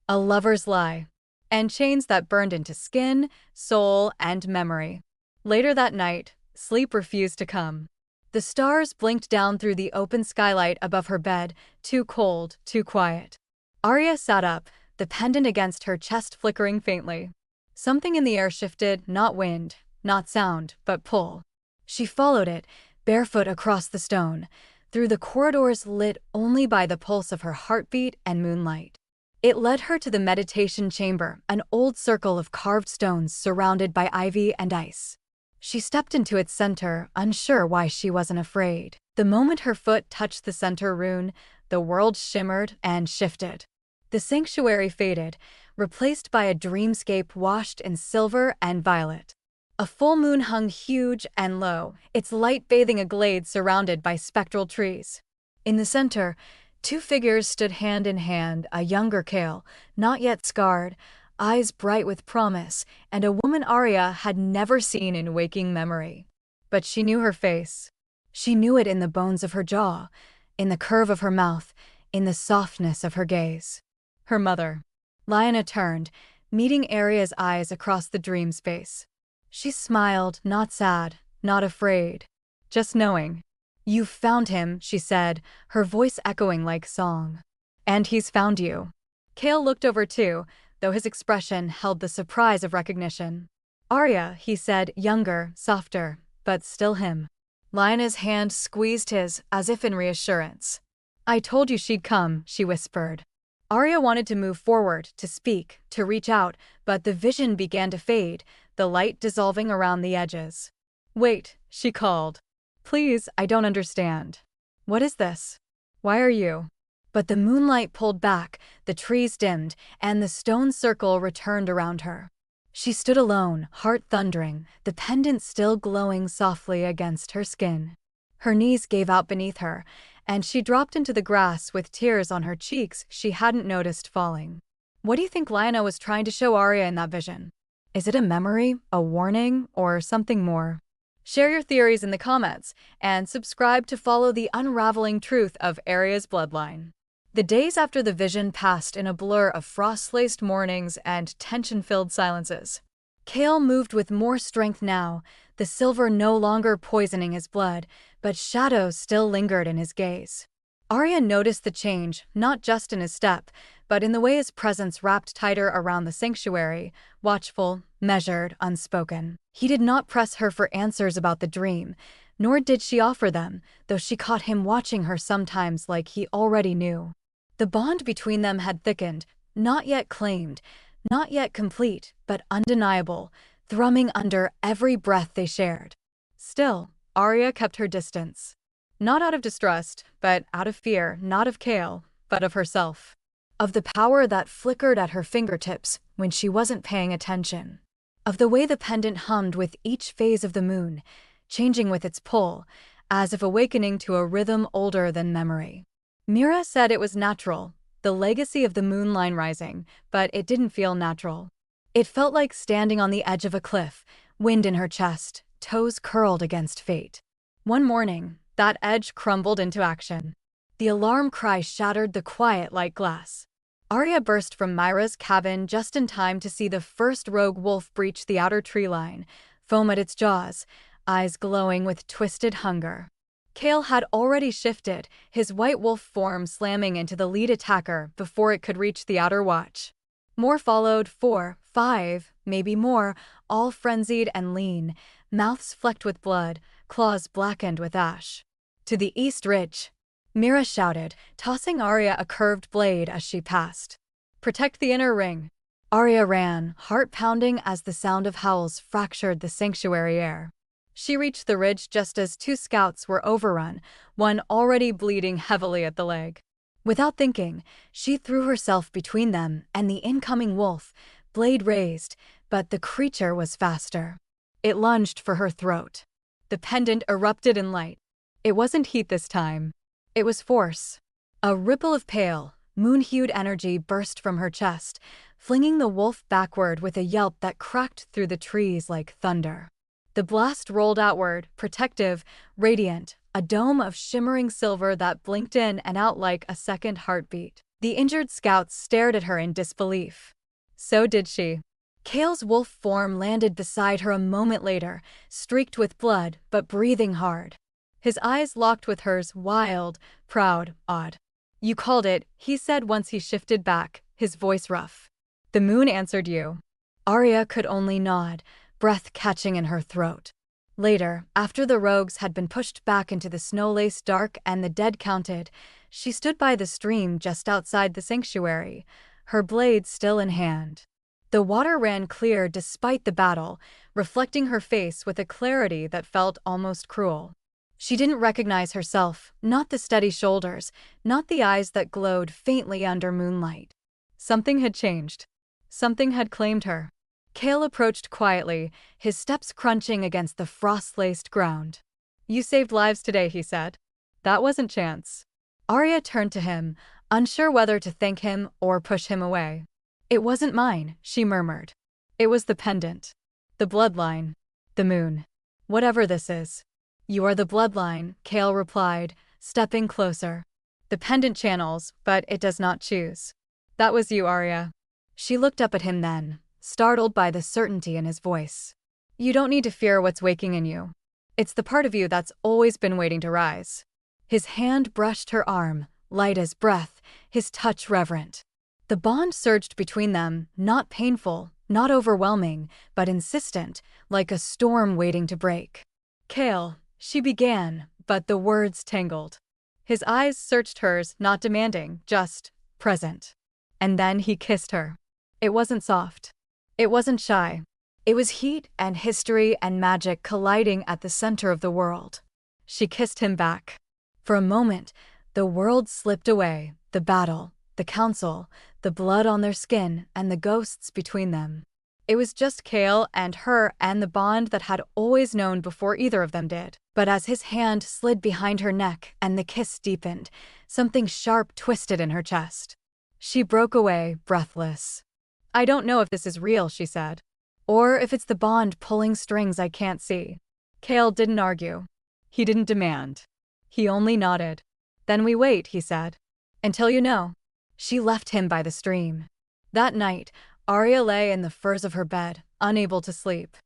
a lover's lie, and chains that burned into skin, soul, and memory. Later that night, sleep refused to come. The stars blinked down through the open skylight above her bed, too cold, too quiet. Aria sat up, the pendant against her chest flickering faintly. Something in the air shifted, not wind, not sound, but pull. She followed it, barefoot across the stone, through the corridors lit only by the pulse of her heartbeat and moonlight. It led her to the meditation chamber, an old circle of carved stones surrounded by ivy and ice. She stepped into its center, unsure why she wasn't afraid. The moment her foot touched the center rune, the world shimmered and shifted. The sanctuary faded, replaced by a dreamscape washed in silver and violet. A full moon hung huge and low, its light bathing a glade surrounded by spectral trees. In the center, two figures stood hand in hand, a younger Kael, not yet scarred, eyes bright with promise, and a woman Aria had never seen in waking memory. But she knew her face. She knew it in the bones of her jaw, in the curve of her mouth, in the softness of her gaze. Her mother. Lyanna turned, meeting Aria's eyes across the dream space. She smiled, not sad, not afraid, just knowing. "You've found him," she said, her voice echoing like song. And he's found you. Kael looked over too, though his expression held the surprise of recognition. Aria, he said, younger, softer, but still him. Lionel's hand squeezed his, as if in reassurance. I told you she'd come, she whispered. Aria wanted to move forward, to speak, to reach out, but the vision began to fade, the light dissolving around the edges. Wait, she called. Please, I don't understand. What is this? Why are you? But the moonlight pulled back, the trees dimmed, and the stone circle returned around her. She stood alone, heart thundering, the pendant still glowing softly against her skin. Her knees gave out beneath her, and she dropped into the grass with tears on her cheeks she hadn't noticed falling. What do you think Lionel was trying to show Aria in that vision? Is it a memory, a warning, or something more? Share your theories in the comments, and subscribe to follow the unraveling truth of Aria's bloodline. The days after the vision passed in a blur of frost-laced mornings and tension-filled silences. Kael moved with more strength now, the silver no longer poisoning his blood, but shadows still lingered in his gaze. Aria noticed the change, not just in his step, but in the way his presence wrapped tighter around the sanctuary, watchful, measured, unspoken. He did not press her for answers about the dream, nor did she offer them, though she caught him watching her sometimes like he already knew. The bond between them had thickened, not yet claimed, not yet complete, but undeniable, thrumming under every breath they shared. Still, Aria kept her distance. Not out of distrust, but out of fear, not of Kael, but of herself. Of the power that flickered at her fingertips when she wasn't paying attention. Of the way the pendant hummed with each phase of the moon, changing with its pull, as if awakening to a rhythm older than memory. Mira said it was natural, the legacy of the moonline rising, but it didn't feel natural. It felt like standing on the edge of a cliff, wind in her chest, toes curled against fate. One morning, that edge crumbled into action. The alarm cry shattered the quiet like glass. Aria burst from Myra's cabin just in time to see the first rogue wolf breach the outer tree line, foam at its jaws, eyes glowing with twisted hunger. Kael had already shifted, his white wolf form slamming into the lead attacker before it could reach the outer watch. More followed, 4, 5, maybe more, all frenzied and lean, mouths flecked with blood, claws blackened with ash. To the east ridge, Mira shouted, tossing Aria a curved blade as she passed. Protect the inner ring. Aria ran, heart pounding as the sound of howls fractured the sanctuary air. She reached the ridge just as 2 scouts were overrun, one already bleeding heavily at the leg. Without thinking, she threw herself between them and the incoming wolf, blade raised, but the creature was faster. It lunged for her throat. The pendant erupted in light. It wasn't heat this time. It was force. A ripple of pale, moon-hued energy burst from her chest, flinging the wolf backward with a yelp that cracked through the trees like thunder. The blast rolled outward, protective, radiant, a dome of shimmering silver that blinked in and out like a second heartbeat. The injured scouts stared at her in disbelief. So did she. Kael's wolf form landed beside her a moment later, streaked with blood but breathing hard. His eyes locked with hers, wild, proud, odd. You called it, he said once he shifted back, his voice rough. The moon answered you. Aria could only nod, breath catching in her throat. Later, after the rogues had been pushed back into the snow-laced dark and the dead counted, she stood by the stream just outside the sanctuary, her blade still in hand. The water ran clear despite the battle, reflecting her face with a clarity that felt almost cruel. She didn't recognize herself, not the steady shoulders, not the eyes that glowed faintly under moonlight. Something had changed. Something had claimed her. Kael approached quietly, his steps crunching against the frost-laced ground. You saved lives today, he said. That wasn't chance. Aria turned to him, unsure whether to thank him or push him away. It wasn't mine, she murmured. It was the pendant. The bloodline. The moon. Whatever this is. You are the bloodline, Kael replied, stepping closer. The pendant channels, but it does not choose. That was you, Aria. She looked up at him then, startled by the certainty in his voice. You don't need to fear what's waking in you. It's the part of you that's always been waiting to rise. His hand brushed her arm, light as breath, his touch reverent. The bond surged between them, not painful, not overwhelming, but insistent, like a storm waiting to break. "Kael," she began, but the words tangled. His eyes searched hers, not demanding, just present. And then he kissed her. It wasn't soft. It wasn't shy. It was heat and history and magic colliding at the center of the world. She kissed him back. For a moment, the world slipped away, the battle, the council, the blood on their skin, and the ghosts between them. It was just Kael and her and the bond that had always known before either of them did. But as his hand slid behind her neck and the kiss deepened, something sharp twisted in her chest. She broke away, breathless. "I don't know if this is real," she said. "Or if it's the bond pulling strings I can't see." Kael didn't argue. He didn't demand. He only nodded. "Then we wait," he said. "Until you know." She left him by the stream. That night, Aria lay in the furs of her bed, unable to sleep.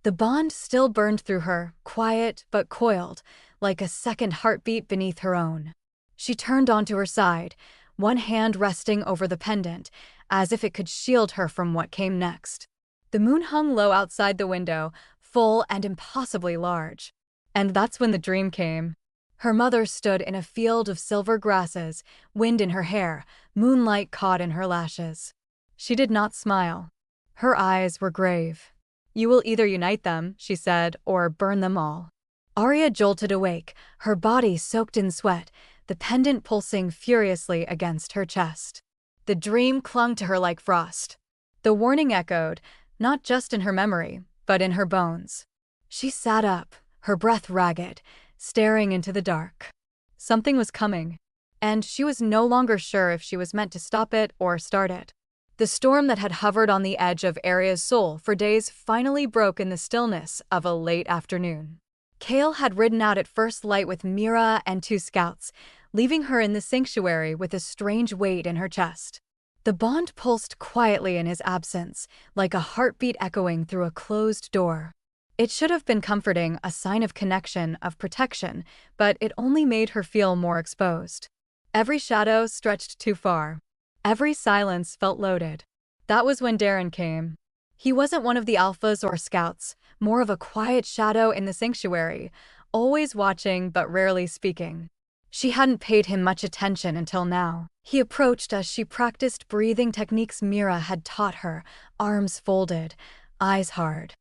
The bond still burned through her, quiet but coiled, like a second heartbeat beneath her own. She turned onto her side, one hand resting over the pendant, as if it could shield her from what came next. The moon hung low outside the window, full and impossibly large. And that's when the dream came. Her mother stood in a field of silver grasses, wind in her hair, moonlight caught in her lashes. She did not smile. Her eyes were grave. "You will either unite them," she said, "or burn them all." Aria jolted awake, her body soaked in sweat, the pendant pulsing furiously against her chest. The dream clung to her like frost. The warning echoed, not just in her memory, but in her bones. She sat up, her breath ragged, staring into the dark. Something was coming, and she was no longer sure if she was meant to stop it or start it. The storm that had hovered on the edge of Aria's soul for days finally broke in the stillness of a late afternoon. Kael had ridden out at first light with Mira and 2 scouts, leaving her in the sanctuary with a strange weight in her chest. The bond pulsed quietly in his absence, like a heartbeat echoing through a closed door. It should have been comforting, a sign of connection, of protection, but it only made her feel more exposed. Every shadow stretched too far. Every silence felt loaded. That was when Darren came. He wasn't one of the alphas or scouts, more of a quiet shadow in the sanctuary, always watching but rarely speaking. She hadn't paid him much attention until now. He approached as she practiced breathing techniques Mira had taught her, arms folded, eyes hard.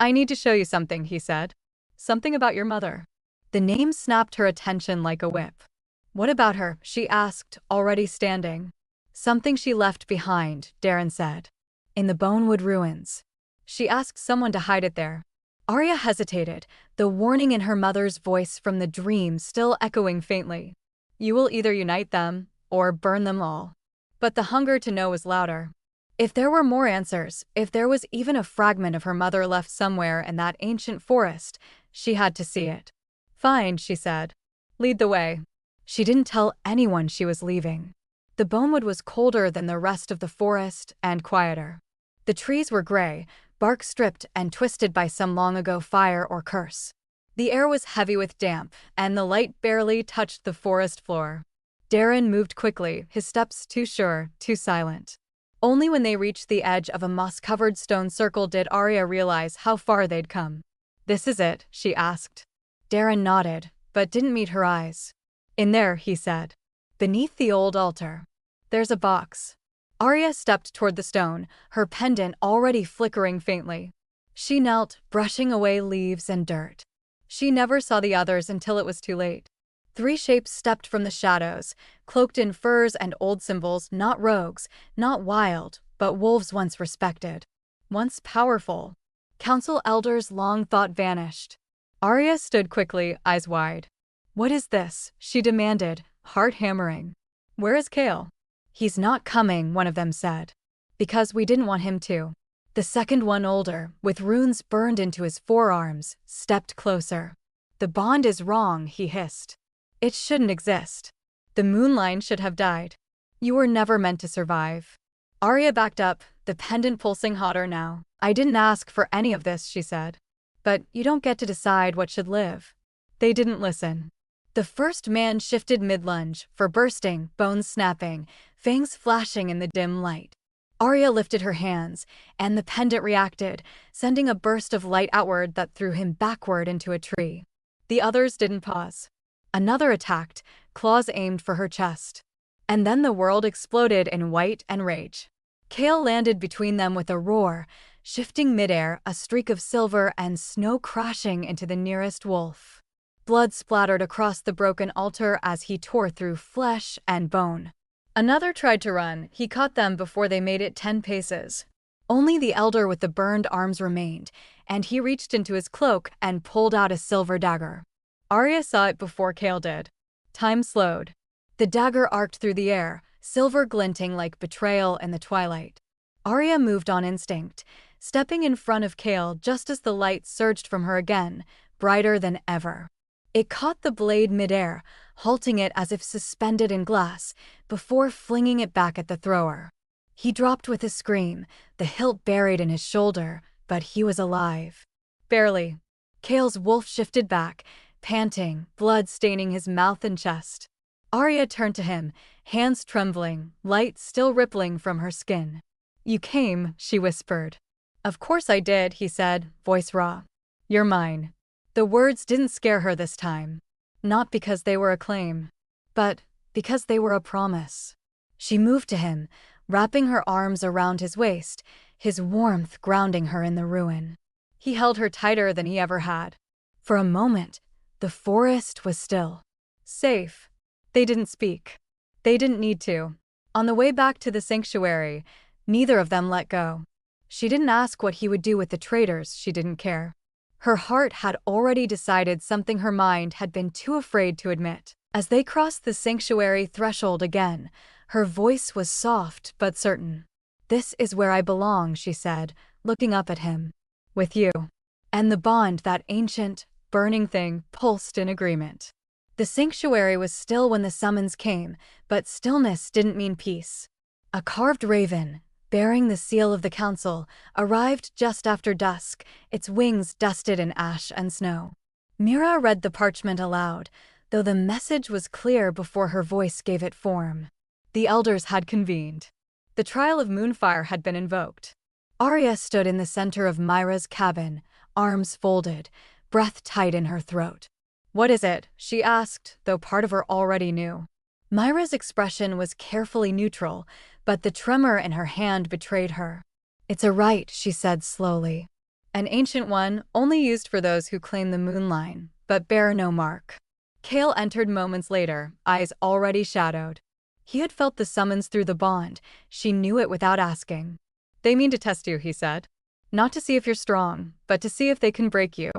"I need to show you something," he said. "Something about your mother." The name snapped her attention like a whip. "What about her?" she asked, already standing. "Something she left behind," Darren said. "In the Bonewood ruins. She asked someone to hide it there." Aria hesitated, the warning in her mother's voice from the dream still echoing faintly. "You will either unite them, or burn them all." But the hunger to know was louder. If there were more answers, if there was even a fragment of her mother left somewhere in that ancient forest, she had to see it. "Fine," she said. "Lead the way." She didn't tell anyone she was leaving. The Bonewood was colder than the rest of the forest and quieter. The trees were gray, bark stripped and twisted by some long-ago fire or curse. The air was heavy with damp, and the light barely touched the forest floor. Darren moved quickly, his steps too sure, too silent. Only when they reached the edge of a moss-covered stone circle did Aria realize how far they'd come. "This is it?" she asked. Darren nodded, but didn't meet her eyes. "In there," he said. "Beneath the old altar. There's a box." Aria stepped toward the stone, her pendant already flickering faintly. She knelt, brushing away leaves and dirt. She never saw the others until it was too late. 3 shapes stepped from the shadows, cloaked in furs and old symbols, not rogues, not wild, but wolves once respected. Once powerful. Council elders long thought vanished. Aria stood quickly, eyes wide. "What is this?" she demanded, heart hammering. "Where is Kael?" "He's not coming," one of them said. "Because we didn't want him to." The second one, older, with runes burned into his forearms, stepped closer. "The bond is wrong," he hissed. "It shouldn't exist. The moonline should have died. You were never meant to survive." Aria backed up, the pendant pulsing hotter now. "I didn't ask for any of this," she said. "But you don't get to decide what should live." They didn't listen. The first man shifted mid-lunge, for bursting, bones snapping, fangs flashing in the dim light. Aria lifted her hands, and the pendant reacted, sending a burst of light outward that threw him backward into a tree. The others didn't pause. Another attacked, claws aimed for her chest. And then the world exploded in white and rage. Kael landed between them with a roar, shifting midair, a streak of silver and snow crashing into the nearest wolf. Blood splattered across the broken altar as he tore through flesh and bone. Another tried to run. He caught them before they made it 10 paces. Only the elder with the burned arms remained, and he reached into his cloak and pulled out a silver dagger. Aria saw it before Kael did. Time slowed. The dagger arced through the air, silver glinting like betrayal in the twilight. Aria moved on instinct, stepping in front of Kael just as the light surged from her again, brighter than ever. It caught the blade midair, halting it as if suspended in glass, before flinging it back at the thrower. He dropped with a scream, the hilt buried in his shoulder, but he was alive. Barely. Kael's wolf shifted back, panting, blood staining his mouth and chest. Aria turned to him, hands trembling, light still rippling from her skin. "You came," she whispered. "Of course I did," he said, voice raw. "You're mine." The words didn't scare her this time. Not because they were a claim, but because they were a promise. She moved to him, wrapping her arms around his waist, his warmth grounding her in the ruin. He held her tighter than he ever had. For a moment, the forest was still. Safe. They didn't speak. They didn't need to. On the way back to the sanctuary, neither of them let go. She didn't ask what he would do with the traitors. She didn't care. Her heart had already decided something her mind had been too afraid to admit. As they crossed the sanctuary threshold again, her voice was soft but certain. "This is where I belong," she said, looking up at him. "With you." And the bond, that ancient, burning thing, pulsed in agreement. The sanctuary was still when the summons came, but stillness didn't mean peace. A carved raven, bearing the seal of the council, arrived just after dusk, its wings dusted in ash and snow. Mira read the parchment aloud, though the message was clear before her voice gave it form. The elders had convened. The trial of Moonfire had been invoked. Aria stood in the center of Myra's cabin, arms folded, breath tight in her throat. "What is it?" she asked, though part of her already knew. Myra's expression was carefully neutral, but the tremor in her hand betrayed her. "It's a rite," she said slowly. "An ancient one, only used for those who claim the moonline, but bear no mark." Kael entered moments later, eyes already shadowed. He had felt the summons through the bond. She knew it without asking. "They mean to test you," he said. "Not to see if you're strong, but to see if they can break you."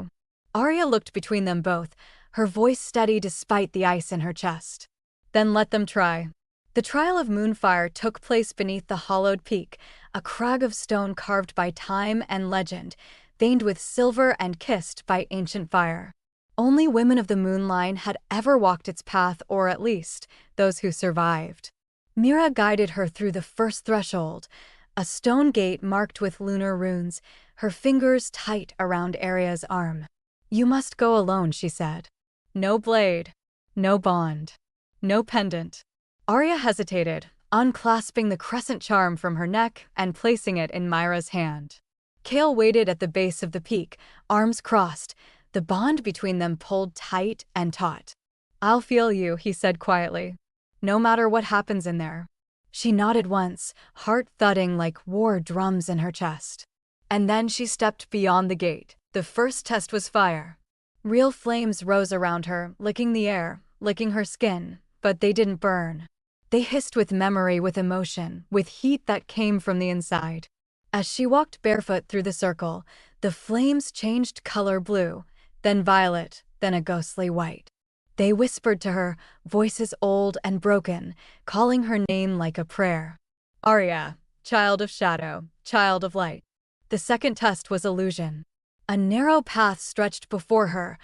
Aria looked between them both, her voice steady despite the ice in her chest. "Then let them try." The trial of Moonfire took place beneath the hollowed peak, a crag of stone carved by time and legend, veined with silver and kissed by ancient fire. Only women of the moonline had ever walked its path, or at least, those who survived. Mira guided her through the first threshold, a stone gate marked with lunar runes, her fingers tight around Aria's arm. "You must go alone," she said. "No blade. No bond. No pendant." Aria hesitated, unclasping the crescent charm from her neck and placing it in Myra's hand. Kael waited at the base of the peak, arms crossed, the bond between them pulled tight and taut. "I'll feel you," he said quietly. "No matter what happens in there." She nodded once, heart thudding like war drums in her chest. And then she stepped beyond the gate. The first test was fire. Real flames rose around her, licking the air, licking her skin, but they didn't burn. They hissed with memory, with emotion, with heat that came from the inside. As she walked barefoot through the circle, the flames changed color: blue, then violet, then a ghostly white. They whispered to her, voices old and broken, calling her name like a prayer. "Aria, child of shadow, child of light." The second test was illusion. A narrow path stretched before her,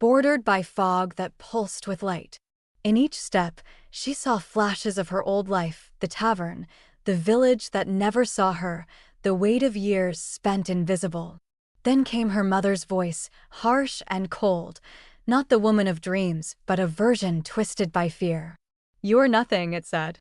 bordered by fog that pulsed with light. In each step, she saw flashes of her old life, the tavern, the village that never saw her, the weight of years spent invisible. Then came her mother's voice, harsh and cold, not the woman of dreams, but a version twisted by fear. "You are nothing," it said.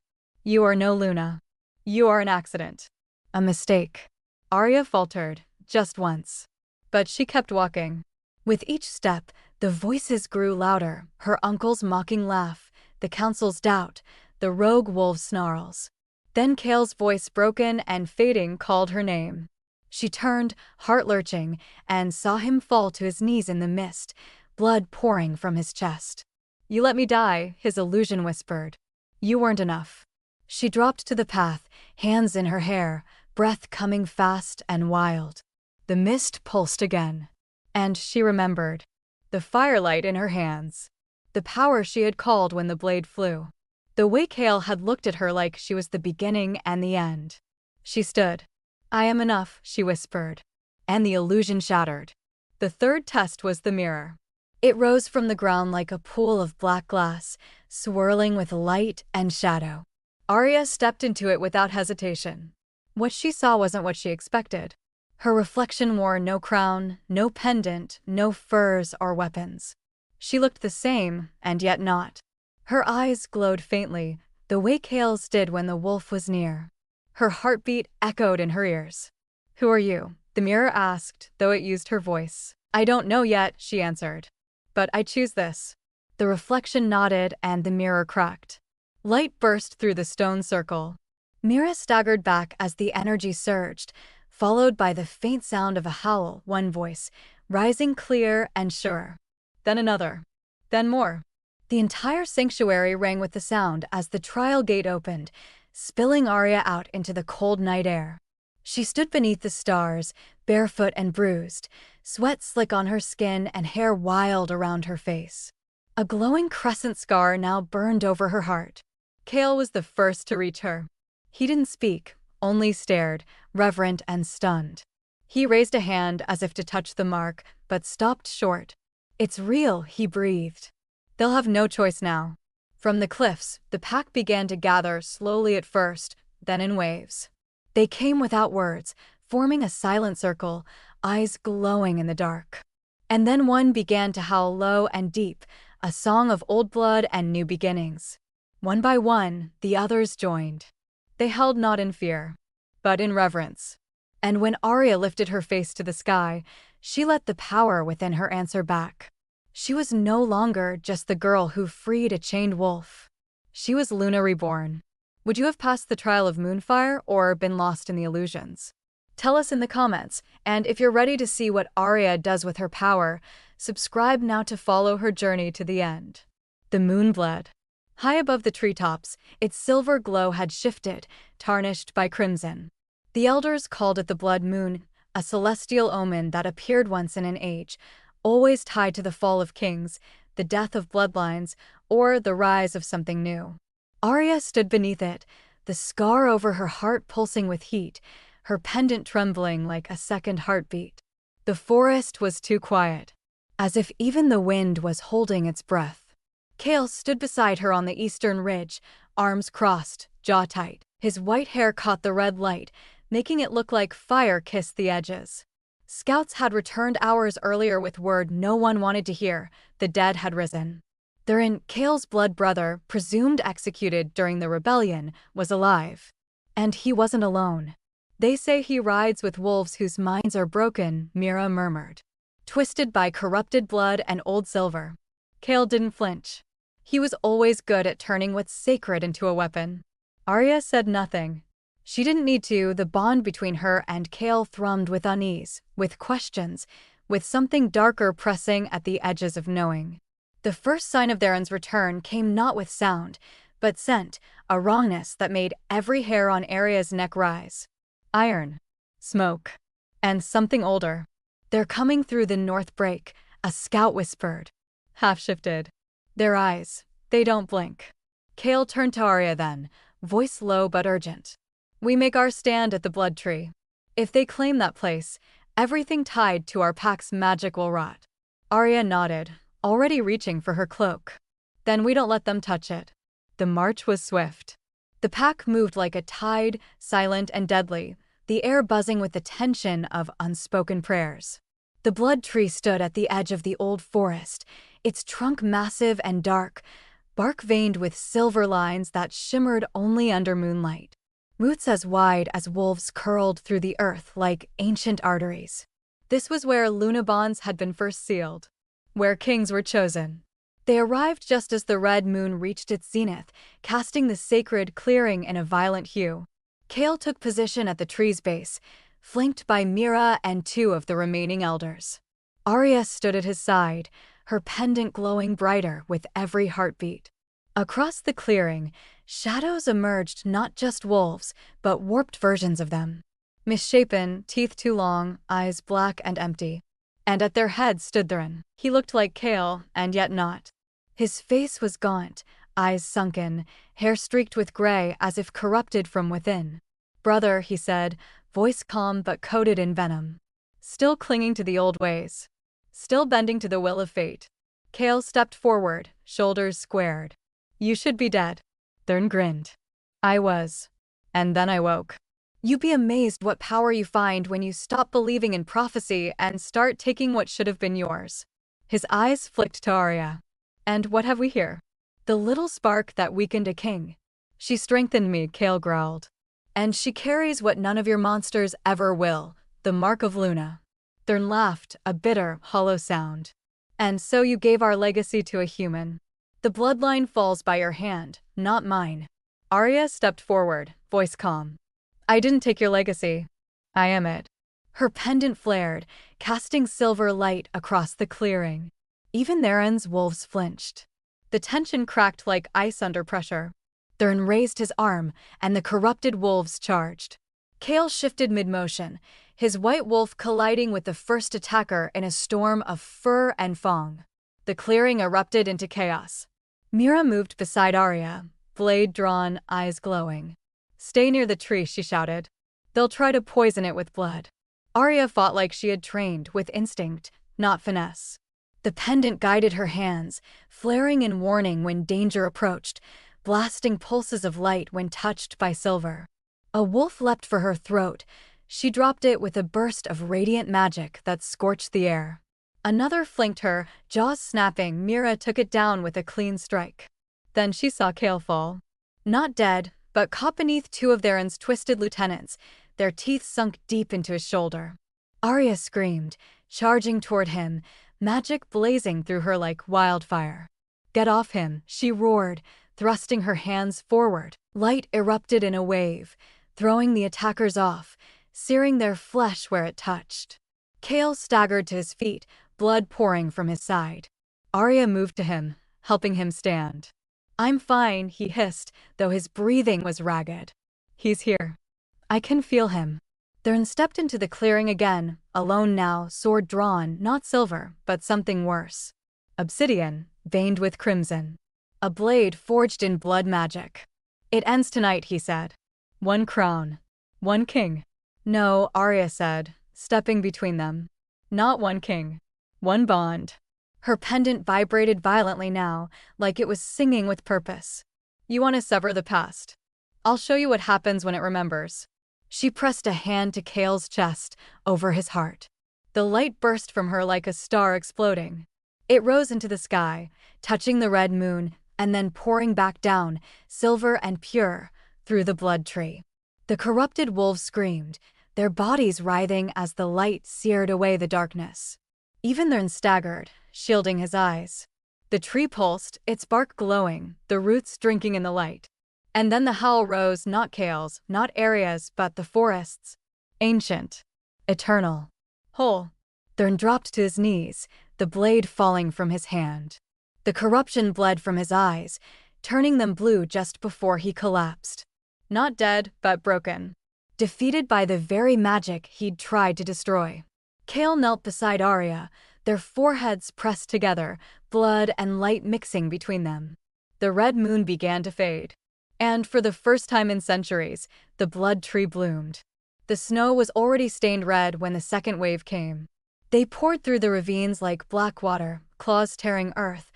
You are no Luna. You are an accident. A mistake. Aria faltered, just once. But she kept walking. With each step, the voices grew louder, her uncle's mocking laugh, the council's doubt, the rogue wolf's snarls. Then Kael's voice, broken and fading, called her name. She turned, heart lurching, and saw him fall to his knees in the mist, blood pouring from his chest. You let me die, his illusion whispered. You weren't enough. She dropped to the path, hands in her hair, breath coming fast and wild. The mist pulsed again. And she remembered. The firelight in her hands. The power she had called when the blade flew. The way Kael had looked at her like she was the beginning and the end. She stood. I am enough, she whispered. And the illusion shattered. The third test was the mirror. It rose from the ground like a pool of black glass, swirling with light and shadow. Aria stepped into it without hesitation. What she saw wasn't what she expected. Her reflection wore no crown, no pendant, no furs or weapons. She looked the same, and yet not. Her eyes glowed faintly, the way Kael's did when the wolf was near. Her heartbeat echoed in her ears. Who are you? The mirror asked, though it used her voice. I don't know yet, she answered. But I choose this. The reflection nodded and the mirror cracked. Light burst through the stone circle. Mira staggered back as the energy surged, followed by the faint sound of a howl, one voice, rising clear and sure. Then another. Then more. The entire sanctuary rang with the sound as the trial gate opened, spilling Aria out into the cold night air. She stood beneath the stars, barefoot and bruised, sweat slick on her skin and hair wild around her face. A glowing crescent scar now burned over her heart. Kael was the first to reach her. He didn't speak, only stared, reverent and stunned. He raised a hand as if to touch the mark, but stopped short. It's real, he breathed. They'll have no choice now. From the cliffs, the pack began to gather, slowly at first, then in waves. They came without words, forming a silent circle, eyes glowing in the dark. And then one began to howl low and deep, a song of old blood and new beginnings. One by one, the others joined. They held not in fear, but in reverence. And when Aria lifted her face to the sky, she let the power within her answer back. She was no longer just the girl who freed a chained wolf. She was Luna reborn. Would you have passed the trial of Moonfire or been lost in the illusions? Tell us in the comments, and if you're ready to see what Aria does with her power, subscribe now to follow her journey to the end. The moon bled. High above the treetops, its silver glow had shifted, tarnished by crimson. The elders called it the blood moon, a celestial omen that appeared once in an age, always tied to the fall of kings, the death of bloodlines, or the rise of something new. Aria stood beneath it, the scar over her heart pulsing with heat, her pendant trembling like a second heartbeat. The forest was too quiet, as if even the wind was holding its breath. Kael stood beside her on the eastern ridge, arms crossed, jaw tight. His white hair caught the red light, making it look like fire kissed the edges. Scouts had returned hours earlier with word no one wanted to hear: the dead had risen. Therein, Kael's blood brother, presumed executed during the rebellion, was alive. And he wasn't alone. They say he rides with wolves whose minds are broken, Mira murmured. Twisted by corrupted blood and old silver. Kael didn't flinch. He was always good at turning what's sacred into a weapon. Aria said nothing. She didn't need to. The bond between her and Kael thrummed with unease, with questions, with something darker pressing at the edges of knowing. The first sign of Theron's return came not with sound, but scent, a wrongness that made every hair on Aria's neck rise. Iron, smoke, and something older. They're coming through the north break, a scout whispered. Half shifted. Their eyes, they don't blink. Kael turned to Aria then, voice low but urgent. We make our stand at the blood tree. If they claim that place, everything tied to our pack's magic will rot. Aria nodded, already reaching for her cloak. Then we don't let them touch it. The march was swift. The pack moved like a tide, silent and deadly, the air buzzing with the tension of unspoken prayers. The blood tree stood at the edge of the old forest, its trunk massive and dark, bark veined with silver lines that shimmered only under moonlight. Roots as wide as wolves curled through the earth like ancient arteries. This was where Luna bonds had been first sealed, where kings were chosen. They arrived just as the red moon reached its zenith, casting the sacred clearing in a violent hue. Kael took position at the tree's base, flanked by Mira and 2 of the remaining elders. Aria stood at his side, her pendant glowing brighter with every heartbeat. Across the clearing, shadows emerged, not just wolves, but warped versions of them. Misshapen, teeth too long, eyes black and empty. And at their head stood Thurin. He looked like Kael, and yet not. His face was gaunt, eyes sunken, hair streaked with gray as if corrupted from within. "Brother," he said, voice calm but coated in venom. Still clinging to the old ways. Still bending to the will of fate. Kael stepped forward, shoulders squared. "You should be dead." Thurin grinned. "I was. And then I woke." You'd be amazed what power you find when you stop believing in prophecy and start taking what should have been yours. His eyes flicked to Aria. "And what have we here?" "The little spark that weakened a king." "She strengthened me," Kael growled. "And she carries what none of your monsters ever will, the mark of Luna." Thurin laughed, a bitter, hollow sound. "And so you gave our legacy to a human. The bloodline falls by your hand, not mine." Aria stepped forward, voice calm. "I didn't take your legacy. I am it." Her pendant flared, casting silver light across the clearing. Even Thurin's wolves flinched. The tension cracked like ice under pressure. Thurin raised his arm, and the corrupted wolves charged. Kael shifted mid-motion, his white wolf colliding with the first attacker in a storm of fur and fang. The clearing erupted into chaos. Mira moved beside Aria, blade drawn, eyes glowing. "Stay near the tree," she shouted. "They'll try to poison it with blood." Aria fought like she had trained, with instinct, not finesse. The pendant guided her hands, flaring in warning when danger approached, blasting pulses of light when touched by silver. A wolf leapt for her throat. She dropped it with a burst of radiant magic that scorched the air. Another flanked her, jaws snapping. Mira took it down with a clean strike. Then she saw Kael fall. Not dead, but caught beneath 2 of Thurin's twisted lieutenants, their teeth sunk deep into his shoulder. Aria screamed, charging toward him, magic blazing through her like wildfire. "Get off him," she roared, thrusting her hands forward. Light erupted in a wave, throwing the attackers off, searing their flesh where it touched. Kael staggered to his feet, blood pouring from his side. Aria moved to him, helping him stand. "I'm fine," he hissed, though his breathing was ragged. "He's here. I can feel him." Thurin stepped into the clearing again, alone now, sword drawn, not silver, but something worse. Obsidian, veined with crimson. A blade forged in blood magic. "It ends tonight," he said. "One crown. One king." "No," Aria said, stepping between them. "Not one king. One bond." Her pendant vibrated violently now, like it was singing with purpose. "You want to sever the past? I'll show you what happens when it remembers." She pressed a hand to Kael's chest, over his heart. The light burst from her like a star exploding. It rose into the sky, touching the red moon, and then pouring back down, silver and pure, through the blood tree. The corrupted wolves screamed, their bodies writhing as the light seared away the darkness. Even Thurin staggered, shielding his eyes. The tree pulsed, its bark glowing, the roots drinking in the light. And then the howl rose, not Kael's, not Aria's, but the forest's. Ancient. Eternal. Whole. Thurin dropped to his knees, the blade falling from his hand. The corruption bled from his eyes, turning them blue just before he collapsed. Not dead, but broken. Defeated by the very magic he'd tried to destroy. Kael knelt beside Aria, their foreheads pressed together, blood and light mixing between them. The red moon began to fade. And for the first time in centuries, the blood tree bloomed. The snow was already stained red when the second wave came. They poured through the ravines like black water, claws tearing earth,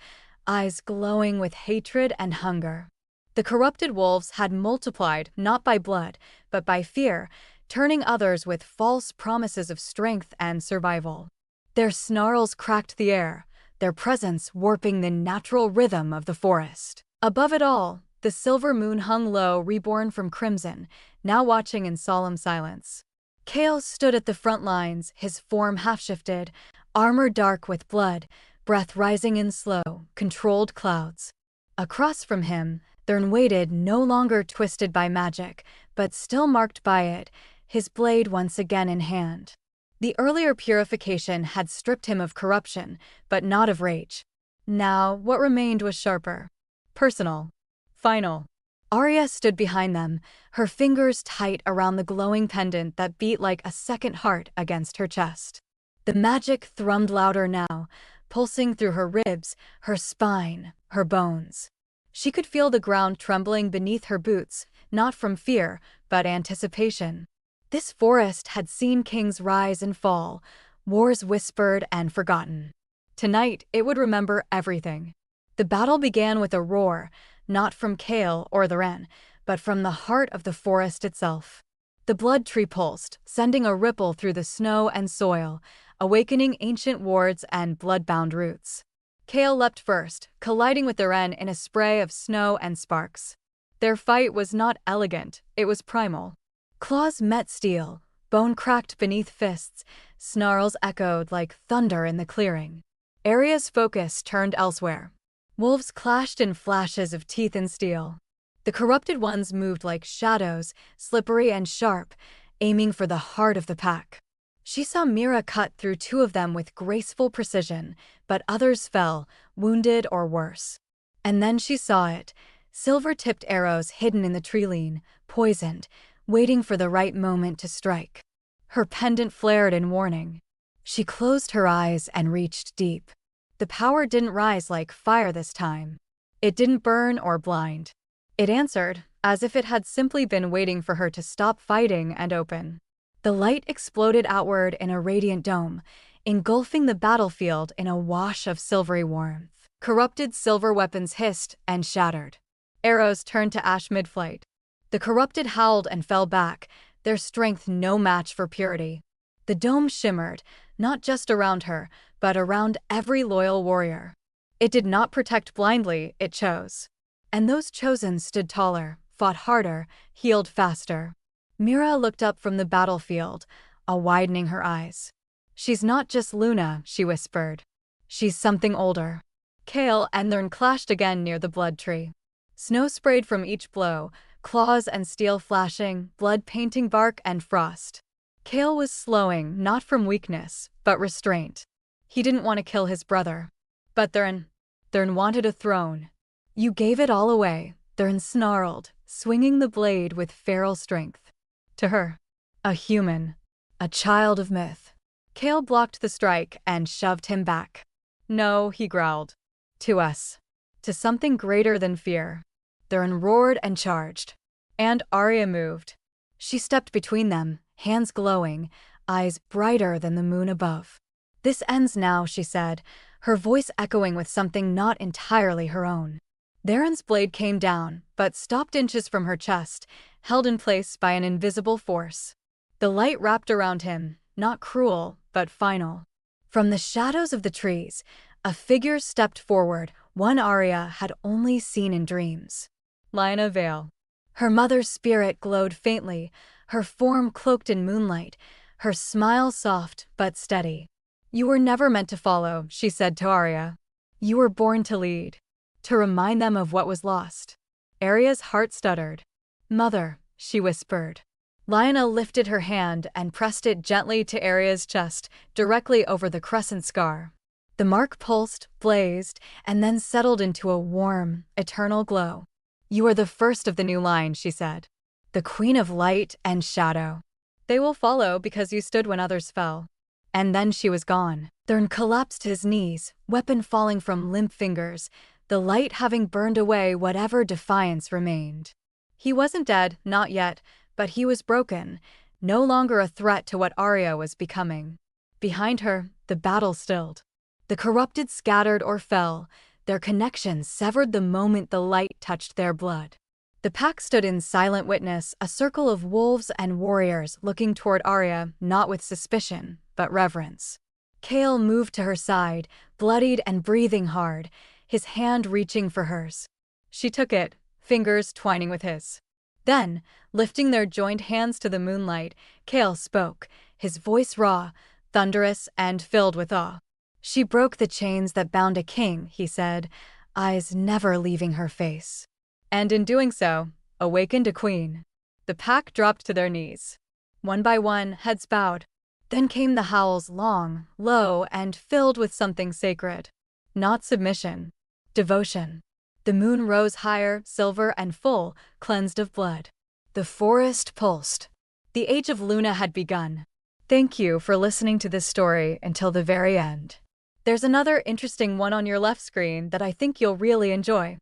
eyes glowing with hatred and hunger. The corrupted wolves had multiplied not by blood, but by fear, turning others with false promises of strength and survival. Their snarls cracked the air, their presence warping the natural rhythm of the forest. Above it all, the silver moon hung low, reborn from crimson, now watching in solemn silence. Kael stood at the front lines, his form half-shifted, armor dark with blood, breath rising in slow, controlled clouds. Across from him, Thurn waited, no longer twisted by magic, but still marked by it, his blade once again in hand. The earlier purification had stripped him of corruption, but not of rage. Now, what remained was sharper. Personal. Final. Aria stood behind them, her fingers tight around the glowing pendant that beat like a second heart against her chest. The magic thrummed louder now, pulsing through her ribs, her spine, her bones. She could feel the ground trembling beneath her boots, not from fear, but anticipation. This forest had seen kings rise and fall, wars whispered and forgotten. Tonight, it would remember everything. The battle began with a roar, not from Kael or the wren, but from the heart of the forest itself. The blood tree pulsed, sending a ripple through the snow and soil, awakening ancient wards and blood-bound roots. Kael leapt first, colliding with the wren in a spray of snow and sparks. Their fight was not elegant, it was primal. Claws met steel, bone cracked beneath fists, snarls echoed like thunder in the clearing. Aria's focus turned elsewhere. Wolves clashed in flashes of teeth and steel. The corrupted ones moved like shadows, slippery and sharp, aiming for the heart of the pack. She saw Mira cut through two of them with graceful precision, but others fell, wounded or worse. And then she saw it, silver-tipped arrows hidden in the tree-lean, poisoned, waiting for the right moment to strike. Her pendant flared in warning. She closed her eyes and reached deep. The power didn't rise like fire this time. It didn't burn or blind. It answered, as if it had simply been waiting for her to stop fighting and open. The light exploded outward in a radiant dome, engulfing the battlefield in a wash of silvery warmth. Corrupted silver weapons hissed and shattered. Arrows turned to ash mid-flight. The corrupted howled and fell back, their strength no match for purity. The dome shimmered, not just around her, but around every loyal warrior. It did not protect blindly, it chose. And those chosen stood taller, fought harder, healed faster. Mira looked up from the battlefield, widening her eyes. "She's not just Luna," she whispered. "She's something older." Kael and Thurn clashed again near the blood tree. Snow sprayed from each blow, claws and steel flashing, blood painting bark and frost. Kael was slowing, not from weakness, but restraint. He didn't want to kill his brother. But Thurn wanted a throne. "You gave it all away," Thurn snarled, swinging the blade with feral strength. To her. A human. A child of myth. Kael blocked the strike and shoved him back. "No," he growled. "To us. To something greater than fear." Thurn roared and charged. And Aria moved. She stepped between them, hands glowing, eyes brighter than the moon above. "This ends now," she said, her voice echoing with something not entirely her own. Thurn's blade came down, but stopped inches from her chest, held in place by an invisible force. The light wrapped around him, not cruel, but final. From the shadows of the trees, a figure stepped forward, one Aria had only seen in dreams. Aria Vale. Her mother's spirit glowed faintly, her form cloaked in moonlight, her smile soft but steady. "You were never meant to follow," she said to Aria. "You were born to lead. To remind them of what was lost." Aria's heart stuttered. "Mother," she whispered. Lionel lifted her hand and pressed it gently to Aria's chest, directly over the crescent scar. The mark pulsed, blazed, and then settled into a warm, eternal glow. "You are the first of the new line," she said. "The queen of light and shadow. They will follow because you stood when others fell." And then she was gone. Thurn collapsed to his knees, weapon falling from limp fingers, the light having burned away whatever defiance remained. He wasn't dead, not yet, but he was broken, no longer a threat to what Aria was becoming. Behind her, the battle stilled. The corrupted scattered or fell, their connections severed the moment the light touched their blood. The pack stood in silent witness, a circle of wolves and warriors looking toward Aria, not with suspicion, but reverence. Kael moved to her side, bloodied and breathing hard, his hand reaching for hers. She took it, fingers twining with his. Then, lifting their joined hands to the moonlight, Kael spoke, his voice raw, thunderous, and filled with awe. She broke the chains that bound a king, he said, eyes never leaving her face. And in doing so, awakened a queen. The pack dropped to their knees. One by one, heads bowed. Then came the howls, long, low, and filled with something sacred. Not submission. Devotion. The moon rose higher, silver and full, cleansed of blood. The forest pulsed. The age of Luna had begun. Thank you for listening to this story until the very end. There's another interesting one on your left screen that I think you'll really enjoy.